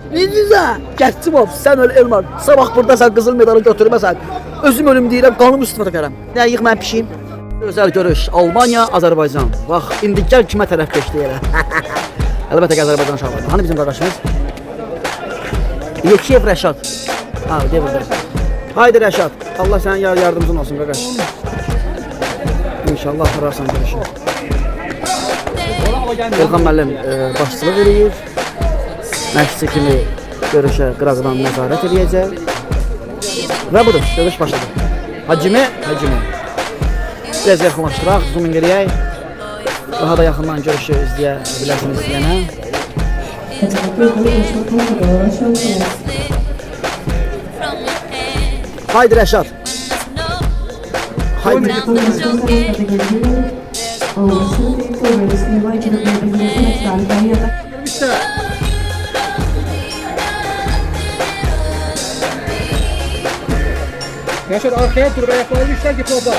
Necə? Gəçcim ol, sən öl Elmar. Sabah buradasan, qızıl medalı götürməsən. Özüm ölüm deyirəm, qanım üstümə tökərəm. Nə yığ mən pişiyim? Özəl görüş, Almanya, Azərbaycan. Bax, indi gəl kimə tərəf keçdi yerə. Əlbəttə ki, Azərbaycan uşaqlardır. Hani bizim qardaşımız? Yekiyev Rəşad. Ha, devirdir. Haydi Rəşad, Allah sənin yardımcın olsun qardaş. İnşallah apararsan görüşü. Elxan müəllim başçılıq eləyir. Məşqçi kimi görüşə qıraqdan nəzarət eləyəcək. Və budur, görüş başladı. Hacimi. Biraz yaxınlaşdıraq, zoom in eləyək. Daha da yaxından görüşü izləyə bilərsiniz izləyənə. Haydi Rəşad. Haydi. Yaşar arkaya dur, ayaklarını işler git orada.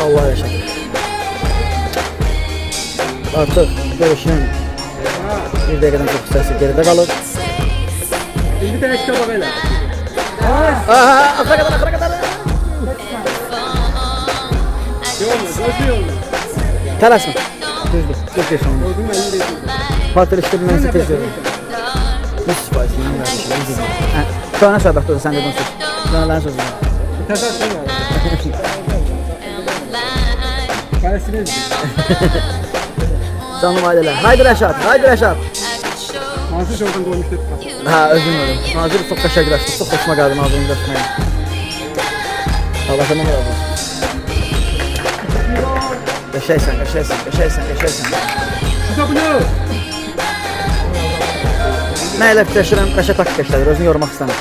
Allah yaşadır. Artık görüşün bir dəqiqədən çox hissəsi geridə qalır. Bir tane kitaba böyle. Aha, axıra qədər. Tələsmə. Düzdür, çok yaşanır. Partiyeleşdirməyəsə tez verir. 100%. Şöyle söhbət oldu, sən dedin söz. Şöyle sözü. Palestinez. Canım ailələr. Haydi Rəşad. Mansur oradan koymuştu. Ha, özüm öyle. Nazır çok qəşəng güləşdi. Çok hoşuma gəldi Nazırın güləşməyi. Allah sənə razı olsun. Qəşəngsən. Şu kapını. Mən elə fikirləşirəm, Rəşad taktik işlədir, özünü yormaq istəmir.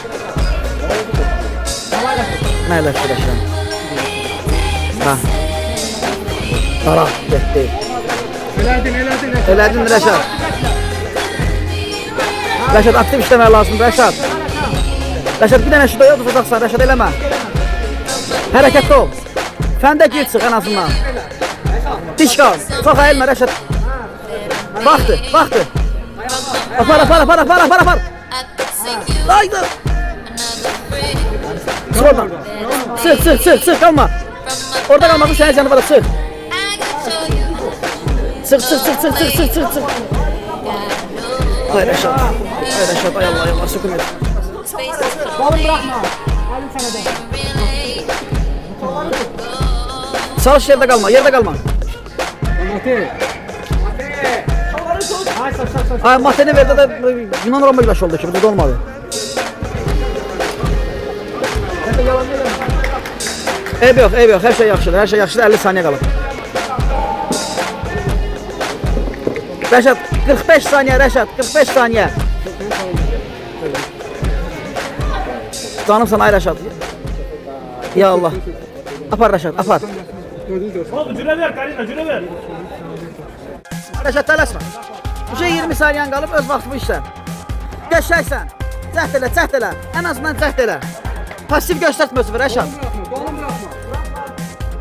Mən elə fikirləşirəm. Ha. Ara, getdi. Elədin Rəşad. Rəşad aktiv işləmək lazımdır, Rəşad. Rəşad bir dənə şuda tutacaqsan, Rəşad eləmə. Hərəkətli ol. Fəndə gir çıx ən azından. Diş qal, çox əyilmə Rəşad. Baxdı. Apar. Haydi. Çıx oradan. Çıx, qalma. Orada qalmaqın sənə canı var, çıx. Çıx. Ay Rəşad, ay Allah, sükun et. Balım bırakma. Halim sana de. Çalış yerdə qalma. Ay Mateni verdi də Yunan Roma güləş oldu ki, burada olmadı. Eyb yox, hər şey yaxşıdır, 50 saniyə qalıb. Rəşad, 45 saniyə, 45 saniyə. Canımsan ay Rəşad. Ya Allah. Apar Rəşad, apar. Oğlum cüre ver Karina, cüre ver. Rəşad tələsmə. 20 saniyen qalıb, öz vaxtı bu işlə. Qəşəksən. Cəhd elə. Ən azından cəhd elə. Pasiv göstərtmə özünü Rəşad.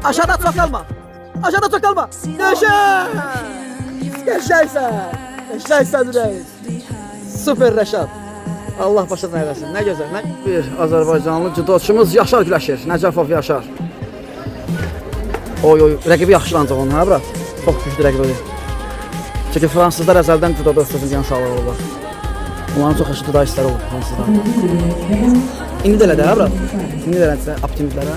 Aşağıda çox qalma. Qəşəksən ürəyiz. Süper Rəşad. Allah başına eləsin. Nə gözəl. Bir Azərbaycanlı judoçumuz Yaşar güləşir. Nəcəfov Yaşar. Oy, rəqibi yaxşılanacaq onun, ha bura? Çox güclü rəqib olur. Çünki fransızlar əzəldən judoda ustazın uşaqlar olurlar. Onların çox yaxşı judo işləri olur fransızlar. İndi də elədir, ha bura? İndi də elədir, optimistlərə.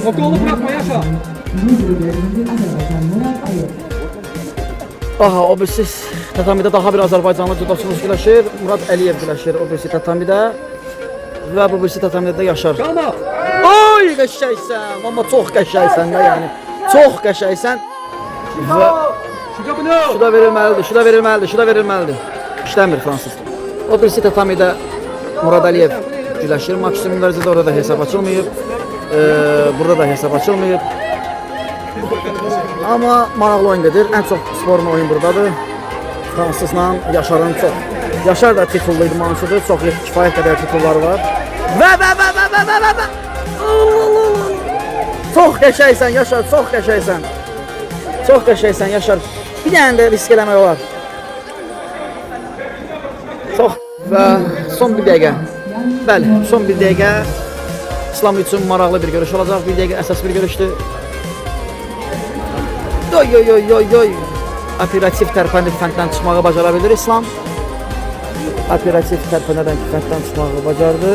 O kolu bırakma Yaşar. Aha, o birisiz tatamidə daha bir Azərbaycanlı judoçumuz güləşir. Murad Əliyev güləşir o birisi tatamidə. Və bu birisi tatamidə də Yaşar. Oy, qəşəksən, amma çox qəşəksən də yəni. Çox qəşəksən. Və şuda verilməlidir. İşləmir fransız. O birisi tatamidə Murad Əliyev güləşir. Maksimum dərəcədə orada da hesab açılmayıb. Burada da hesab açılmayıb. Amma maraqlı oyun gedir. Ən çox sporun oyun buradadır. Fransızla Yaşarın çox. Yaşar da titullu idmançıdır. Çox kifayət qədər titulları var. Və. Çox qəşəksən Yaşar, çox qəşəksən Yaşar. Bir dənə də risk eləmək olar. Çox. Və son bir dəqiqə. Bəli, son bir dəqiqə. İslam üçün maraqlı bir görüş olacaq. Bir dəqiqə əsas bir görüşdür. Oy. Operativ tərpənib fənddən çıxmağı bacara bilir İslam. Operativ tərpənədən fənddən çıxmağı bacardı.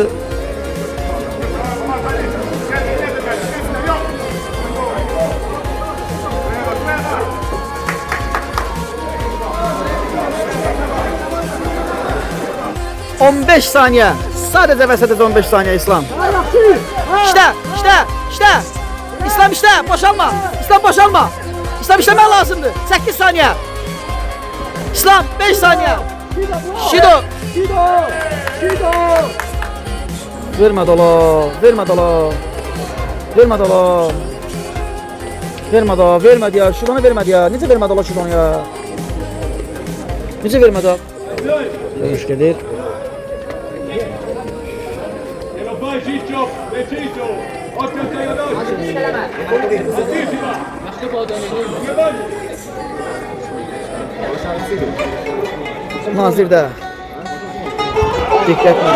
...15 saniye. Sadece ve sadece 15 saniye İslam. İşte. İslam işte. Boşalma. İslam işlemen lazımdı. 8 saniye. İslam 5 saniye. Şido. Verme dolu. Vermedi ya. Şudanı vermedi ya. Necə vermedi ola şudanı ya? Necə vermedi o? Görüş gedir. Nazirdə. Diqqətlə.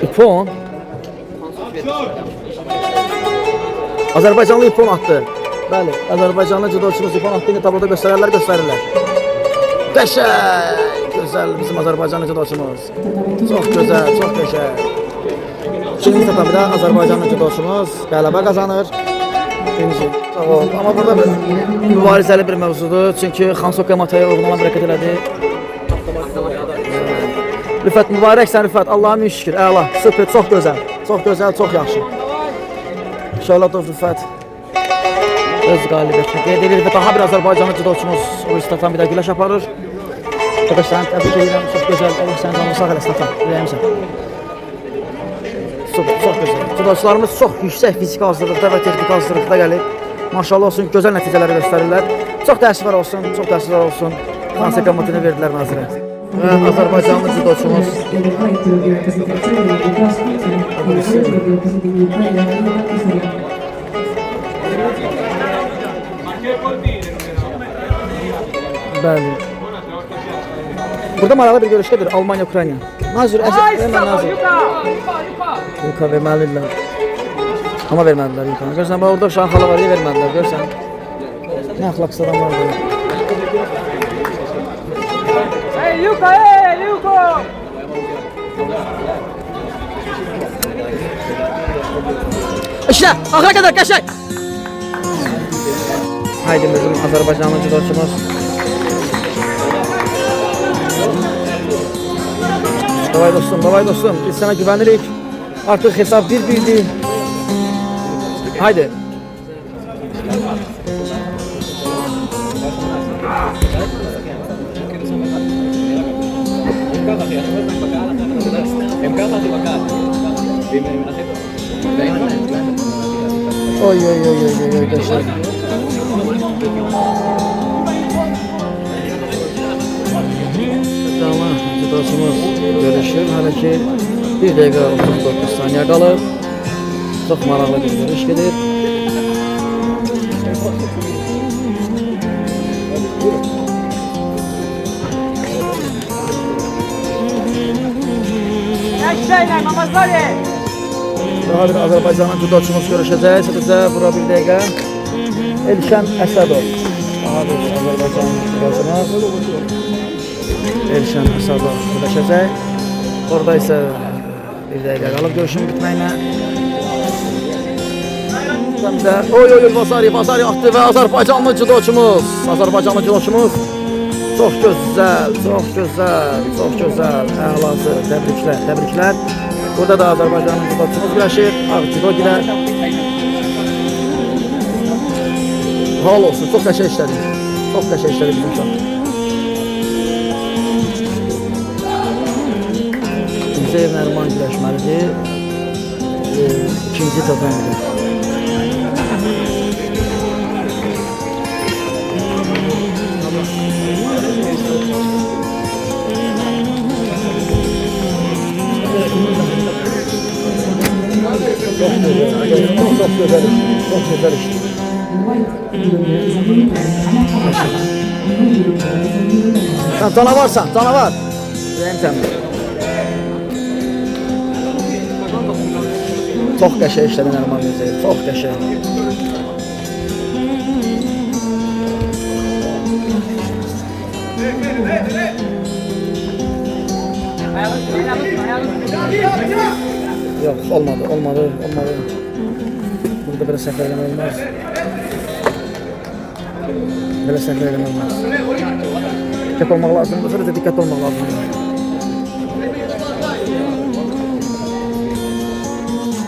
İpon. Azərbaycanlı ipon attı. Bəli, Azərbaycanlı judoçumuz ipon attı. İndi tabloda göstərirlər. Qəşəng, gözəl bizim Azərbaycanlı judoçumuz. Çox gözəl, çox qəşəng. İkinci tatamidə Azərbaycanlı judoçumuz qələbə qazanır. Amma burada mübarizəli bir mövzudur. Çünki Xansoka Mataya uyğun olan hərəkət elədi. Rüfət mübarəksən Rüfət. Allah'a min şükür. Əla. Super, çox gözəl. Çox gözəl, çox yaxşı. Şöhlatov Rüfət öz qalibiyyətini qeyd edir və daha bir Azərbaycanlı judoçumuz o istatan bir də güləş aparır. Arkadaşlar təbrik edirəm. Çox gözəl. Allah sənin canını sağ elə istatan. Ürəyimsən. Super, çox gözəl. Judoçularımız çox yüksək fiziki hazırlıqda və texniki hazırlıqda gəlib. Maşallah olsun, gözəl nəticələri göstərirlər. Çox təəssüflər olsun, çox təəssüflər olsun. Fransa komitini verdilər nazirə. Və Azərbaycanlı judoçumuz bəli. Burada maraqlı bir görüşdədir Almanya-Ukrayna. Nazir, hemen Nazir. Yuka verməlidirlər. Ama vermədilər Yuka'nı. Görsən, orada uşağın xalı var, vermədilər. Görsən. Nə əxlaqsız adamlar var. Hey Yuka, hey Yuka! İşte, axıra qədər qəşəng. Haydi bizim Azərbaycanlı judoçumuz. Davay dostum, biz sana güvenirik. Artık hesap 1-1'di. Haydi. Oy geçer. Tamam, judoçumuz görüşür. Hələ ki 1 dəqiqə 39 saniyə qalıb. Çox maraqlı bir görüş gedir. Eşeğle namazları! Daha bir Azərbaycanlı judoçumuz görüşəcək. Sadəcə bura 1 dəqiqə. Elşən Əsədov. Daha bir Azərbaycanlı judoçumuz. Elşən Əsədov görüşəcək. Orada isə 1 dəqiqə qalıb görüşün bitməyinə. Oy Vasari atdı və Azərbaycanlı judoçumuz. Çox gözəl. Əhlası, təbriklər. Burada da Azərbaycanlı judoçumuz güləşir. Judo gilə. Hal olsun, çox qəşəng işlədi. Bizim uşaq. Zeynep Nərman güləşməlidir. İkinci təfəngdir. Çok güzel iş. Sen canavarsan, canavar. Çok qəşəng işlədin Ərman Mirzəyev, çox qəşəng. Yok, olmadı. Burada böyle səhv eləmək olmaz. Diqqət olmaq lazımdır, sonra da diqqət olmaq lazımdır.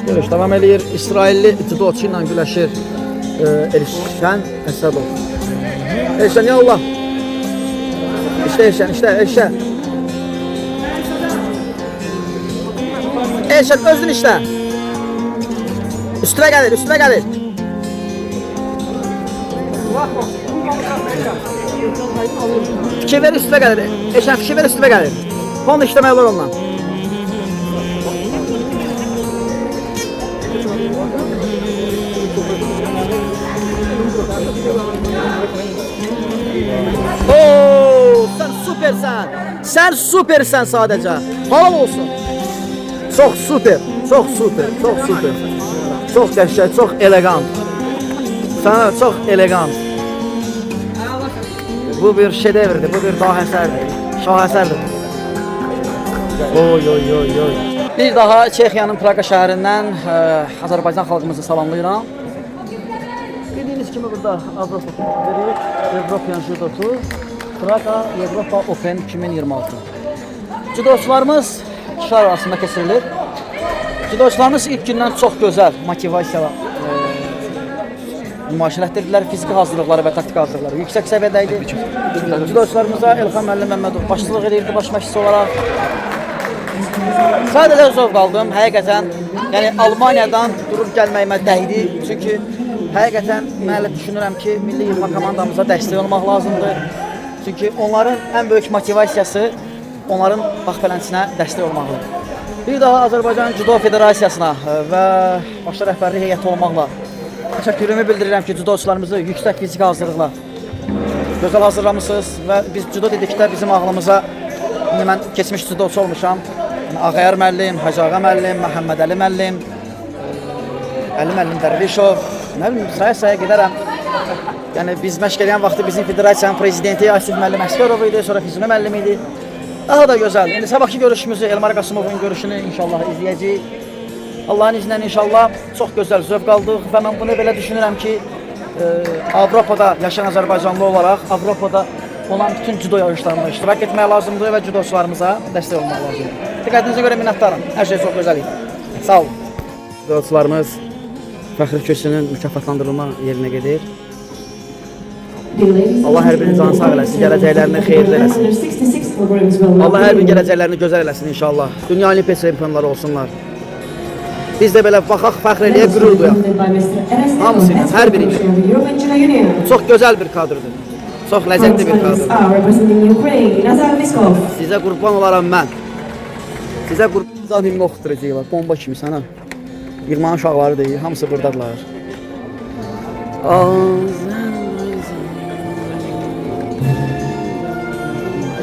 Görüş devam edir. İsrailli judoçu ilə güləşir Elşən Əsədov. Elşən, ya Allah. İşte Elşən. Elşən, özün işlə. Üstüne gelir. Fikir ver, üstüne gelir. Elşən, fikir ver, üstüne gelir. Onu işləmək olur ondan. Oo, sen süpersen sadece. Halal olsun. Çok süper. Çok qəşəng, çok elegant. Sana çok elegant. Bu bir şedevrdir, bu bir şahəsərdir. Oy. Bir daha Çexiyanın Praqa şəhərindən Azərbaycan xalqımızı salamlayıram. Bildiğiniz kimi burada Avropa Judo Tour, Praqa Avropa Open 2026. Judoçularımız kişiler arasında keçirilir. Judoçularımız ilk gündən çox gözəl motivasiya nümayiş etdirdilər. Fiziki hazırlıqları və taktiki hazırlıqları yüksək səviyyədə idi. Judoçularımıza Elxan müəllim Məmmədov başçılıq edirdi baş məşqçisi olaraq. Sadəcə zövq aldım, həqiqətən. Yəni Almaniyadan durub gəlməyimə dəydi. Çünki həqiqətən mən elə düşünürəm ki, milli yığma komandamıza dəstək olmaq lazımdır. Çünki onların ən böyük motivasiyası onların bax belənçinə dəstək olmaqdır. Bir daha Azərbaycan Judo Federasiyasına və başda rəhbərlik heyəti olmaqla təşəkkürümü bildirirəm ki, judoçularımızı yüksək fiziki hazırlıqla gözəl hazırlamışsınız və biz judo dedikdə bizim ağlımıza mən keçmiş judoçu olmuşam. Ağayar müəllim, Hacıağa müəllim, Məhəmməd Əli müəllim, Əli müəllim Dərvişov, nə bilim saya gedərəm. Yəni biz məşq edən vaxtı bizim federasiyanın prezidenti Asif müəllim Əsgərov idi, sonra Füzuli müəllim idi. Daha da gözəl. İndi sabahki görüşümüzü Elmar Qasımovun görüşünü inşallah izləyəcəyik. Allahın izni ilə inşallah çox gözəl zövq aldıq və mən bunu belə düşünürəm ki, Avropada yaşayan Azərbaycanlı olaraq Avropada olan bütün judo yarışlarında iştirak etmək lazımdır və judoçularımıza dəstək olmaq lazımdır. Diqqətinizə görə minnətdaram. Hər şey çox gözəl idi. Sağ olun. Judoçularımız fəxri köşünün mükafatlandırılma yerinə gedir. Allah hər birinin canı sağ eləsin, gələcəklərini xeyirli eləsin. Allah hər bir gələcəklərini gözəl eləsin inşallah. Dünya Olimpiya çempionları olsunlar. Biz də belə baxaq, fəxr eləyək, qürur duyaq. Hamısı, hər biri. Çox gözəl bir kadrdır. Çox ləzzətli bir kadrdır. Sizə qurban olaram mən. Sizə qurban himni oxuturacaqlar, bomba kimi sənə. Yığmanın uşaqları deyil, hamısı buradadılar.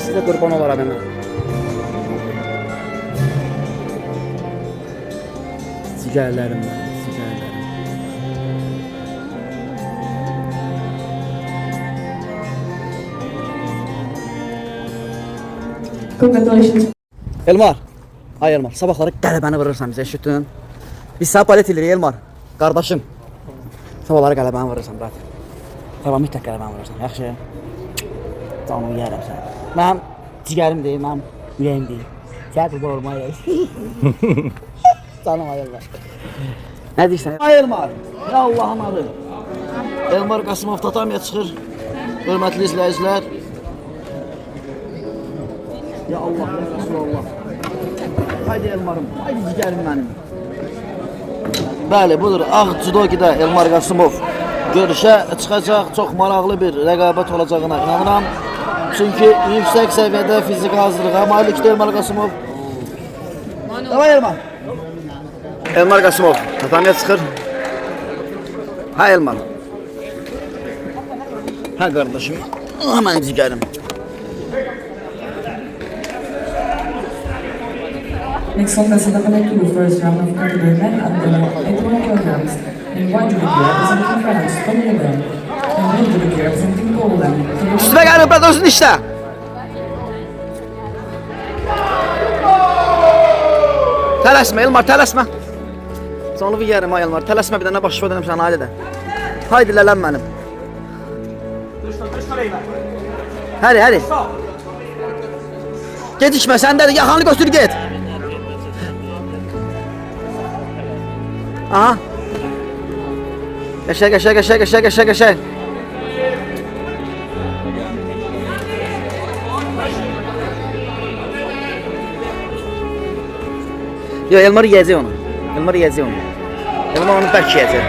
Sizə qurban olaram mən. Sigərlərim mən, sigərlərim. Congratulations. Elmar, ay Elmar, sabahları qələbəni vurursan bizə, eşitdin? Biz sənə palet eləyirik Elmar, qardaşım. Sabahları qələbəni vurursan, brat. Tamam, mütləq qələbəni vurursan, yaxşı. Canımı yərəm sən. Mənim cigərim deyil, mənim ürəyim deyil. Sənə qurban olmaya gəlir. Canım ayırlar. Nə deyirsən? Ay Elmar, ya Allah'ın adı. Elmar Qasımov tatamiyə çıxır. Hörmətli izləyicilər. Ya Allah, ya Resulallah. Haydi Elmarım, haydi cigərim mənim. Bəli, budur. Ağ judokidə Elmar Qasımov görüşə çıxacaq. Çox maraqlı bir rəqabət olacağına inanıram. Çünki yüksək səviyyədə fiziki hazırlığa malikdir Elmar Qasımov. Davay Elmar. Elmar Qasımov tatamiyə çıxır. Ha Elmar. Ha qardaşım. Mən cigərim. Next contestant of the first round of category men under 81 kilograms. In one judoka representing France, Tommy Lebon. And one judoka representing Poland. Üstüme gəlin, brat özün işlə. Tələsmə Elmar, tələsmə. Canlı yerim ay Elmar, tələsmə bir dənə başıva dönüm sənə, haydi də. Haydi lələm mənim. Həri, həri. Gecikmə, səndədir, yaxanı götür, get. Aha. Qəşəng, qəşəng, qəşəng, qəşəng, qəşəng, qəşəng. Yo, Elmar yiyəcək onu. Elmar yiyəcək onu. Elmar onu bərk yiyəcək.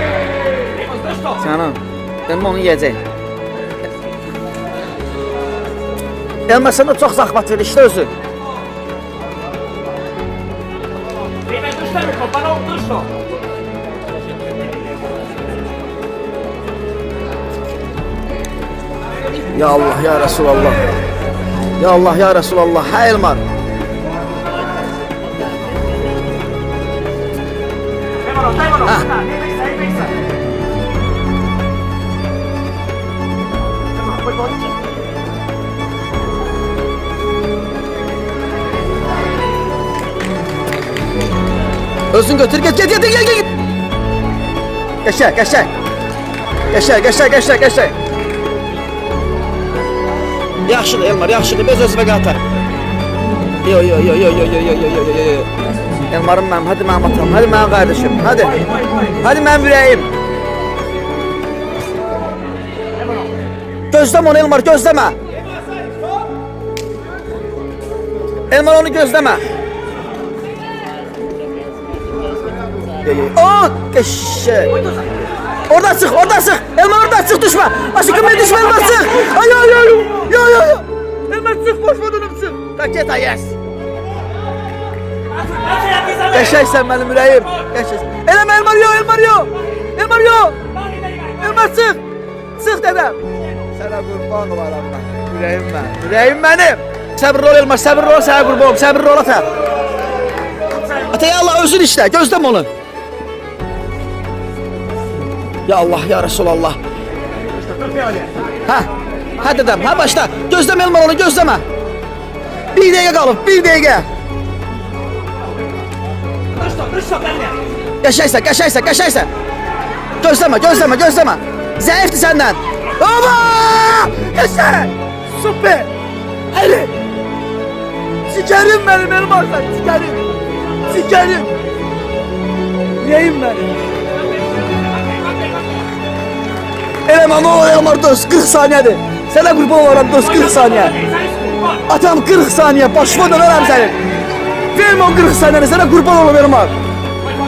Canım, Elmar onu yiyəcək. Elmar sənə çox zahmat verir, işlə özü. Ya Allah, ya Resulallah. Ya Allah, ya Resulallah. Ha Elmar. Ha. Özün götür, git. Qəşəng. Yaxşıdır Elmar, yaxşıdır. Bez özünə qatar. Yo. Elmarım mənim, hadi mənim atam, hadi mənim qardaşım, hadi. Hadi mənim ürəyim. Gözləmə onu Elmar, gözləmə. Elmar onu gözləmə. Eşek. Orada çık. Elmar orada çık, düşme. Aşkım ben düşme, Elmar çık. Ay. Elmar çık, boş modunum çık. Raketa yes. Yaşaysan benim yüreğim. Yaşaysan. Eleme Elmar yo. Elmar çık. Çık dedem. Sana kurban olarım ben. Yüreğim benim. Sabırlı ol Elmar, sabırlı ol sana kurbanım. Sabırlı ol ata. Ata ya Allah özün işte, gözlem onu. Ya Allah, ya Resulallah. Ha dedem, ha başla. Gözleme Elmar onu, gözleme. Bir dakika kalıp, bir dakika. Yaşaysan. Gözleme. Zayıftı senden. Baba! Yaşa! Süper! Hadi! Sikerim benim Elmar sen, sikerim. Neyim benim? Eleman o Elmar dost 40 saniyedir. Sana kurban olarak dost 40 saniye. Atam 40 saniye başıma dönerim senin. Verme o 40 saniyeni, sana kurban olayım Elmar.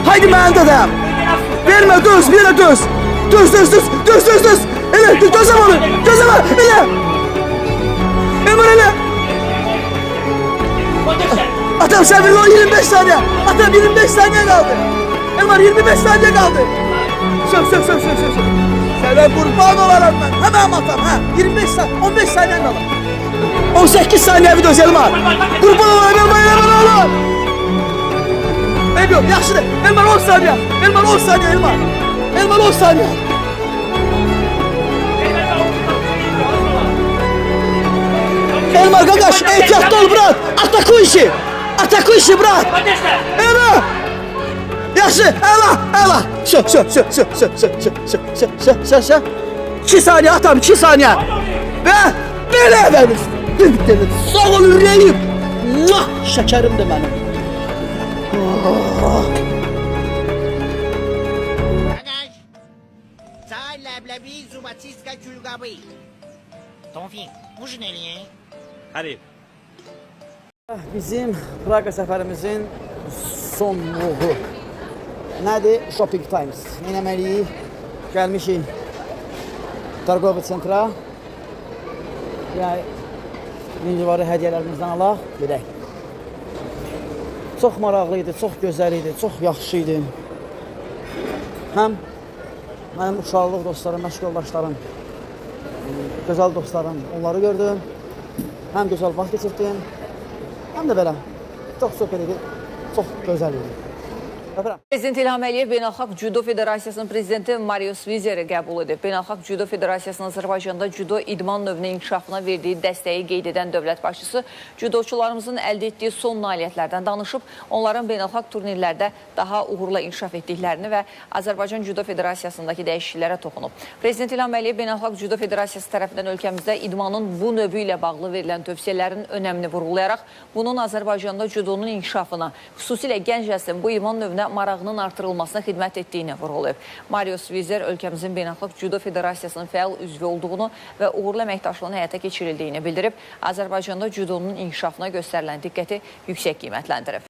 Haydi ben dedem. Verme düz, bir de düz. Düz. Ele gözlem onu, ele. Elmar ele. Atam sen bir 25 saniye. Atam 25 saniye kaldı. Elmar 25 saniye kaldı. Söv. Sana kurban olarım ben. Hemen atam ha. 25 saniye, 15 saniye kaldı. 18 saniye bir döz Elmar. Kurban olarım Elmar. Yok yaxşıdır. Elmar 10 saniye. Elmar 10 saniye. Elmar kardeş, ehtiyatlı ol bırak. Ataku işi bırak. Elmar. Yaxşı, ela. Şu. 2 saniye atam, 2 saniye. Ve böyle efendim. Sağ ol yüreğim. Şekerim de benim. Çay, leblebi, zubatiska, külqabı. Tonfik, bu nəliyə? Hadi. Bizim Praga səfərimizin sonluğu. Nədir? Shopping Times. Neynəməliyik? Gəlmişik Targovi centra. Yəni, birinci varı hədiyyələrimizdən alaq, gedək. Çox maraqlı idi, çox gözəl idi, çox yaxşı idi. Həm mənim uşaqlıq dostlarım, məşq yoldaşlarım, gözəl dostlarım, onları gördüm. Həm gözəl vaxt keçirdim, həm də belə çox söhbət idi, çox gözəl idi. Prezident İlham Əliyev Beynəlxalq Cüdo Federasiyasının prezidenti Marius Vizeri qəbul edib. Beynəlxalq Cüdo Federasiyasının Azərbaycanda cüdo idman növünün inkişafına verdiyi dəstəyi qeyd edən dövlət başçısı cüdoçularımızın əldə etdiyi son nailiyyətlərdən danışıb, onların beynəlxalq turnirlərdə daha uğurla inkişaf etdiklərini və Azərbaycan Cüdo Federasiyasındakı dəyişikliklərə toxunub. Prezident İlham Əliyev Beynəlxalq Cüdo Federasiyası tərəfindən ölkəmizdə idmanın bu növü ilə bağlı verilən tövsiyələrin önəmini vurğulayaraq, bunun Azərbaycanda cüdonun inkişafına, xüsusilə gənc nəslin bu idman növünə marağının artırılmasına xidmət etdiyini vurğulayıb. Marius Vizer ölkəmizin Beynəlxalq Cüdo Federasiyasının fəal üzvü olduğunu və uğurlu əməkdaşlığının həyata keçirildiyini bildirib, Azərbaycanda cüdonun inkişafına göstərilən diqqəti yüksək qiymətləndirib.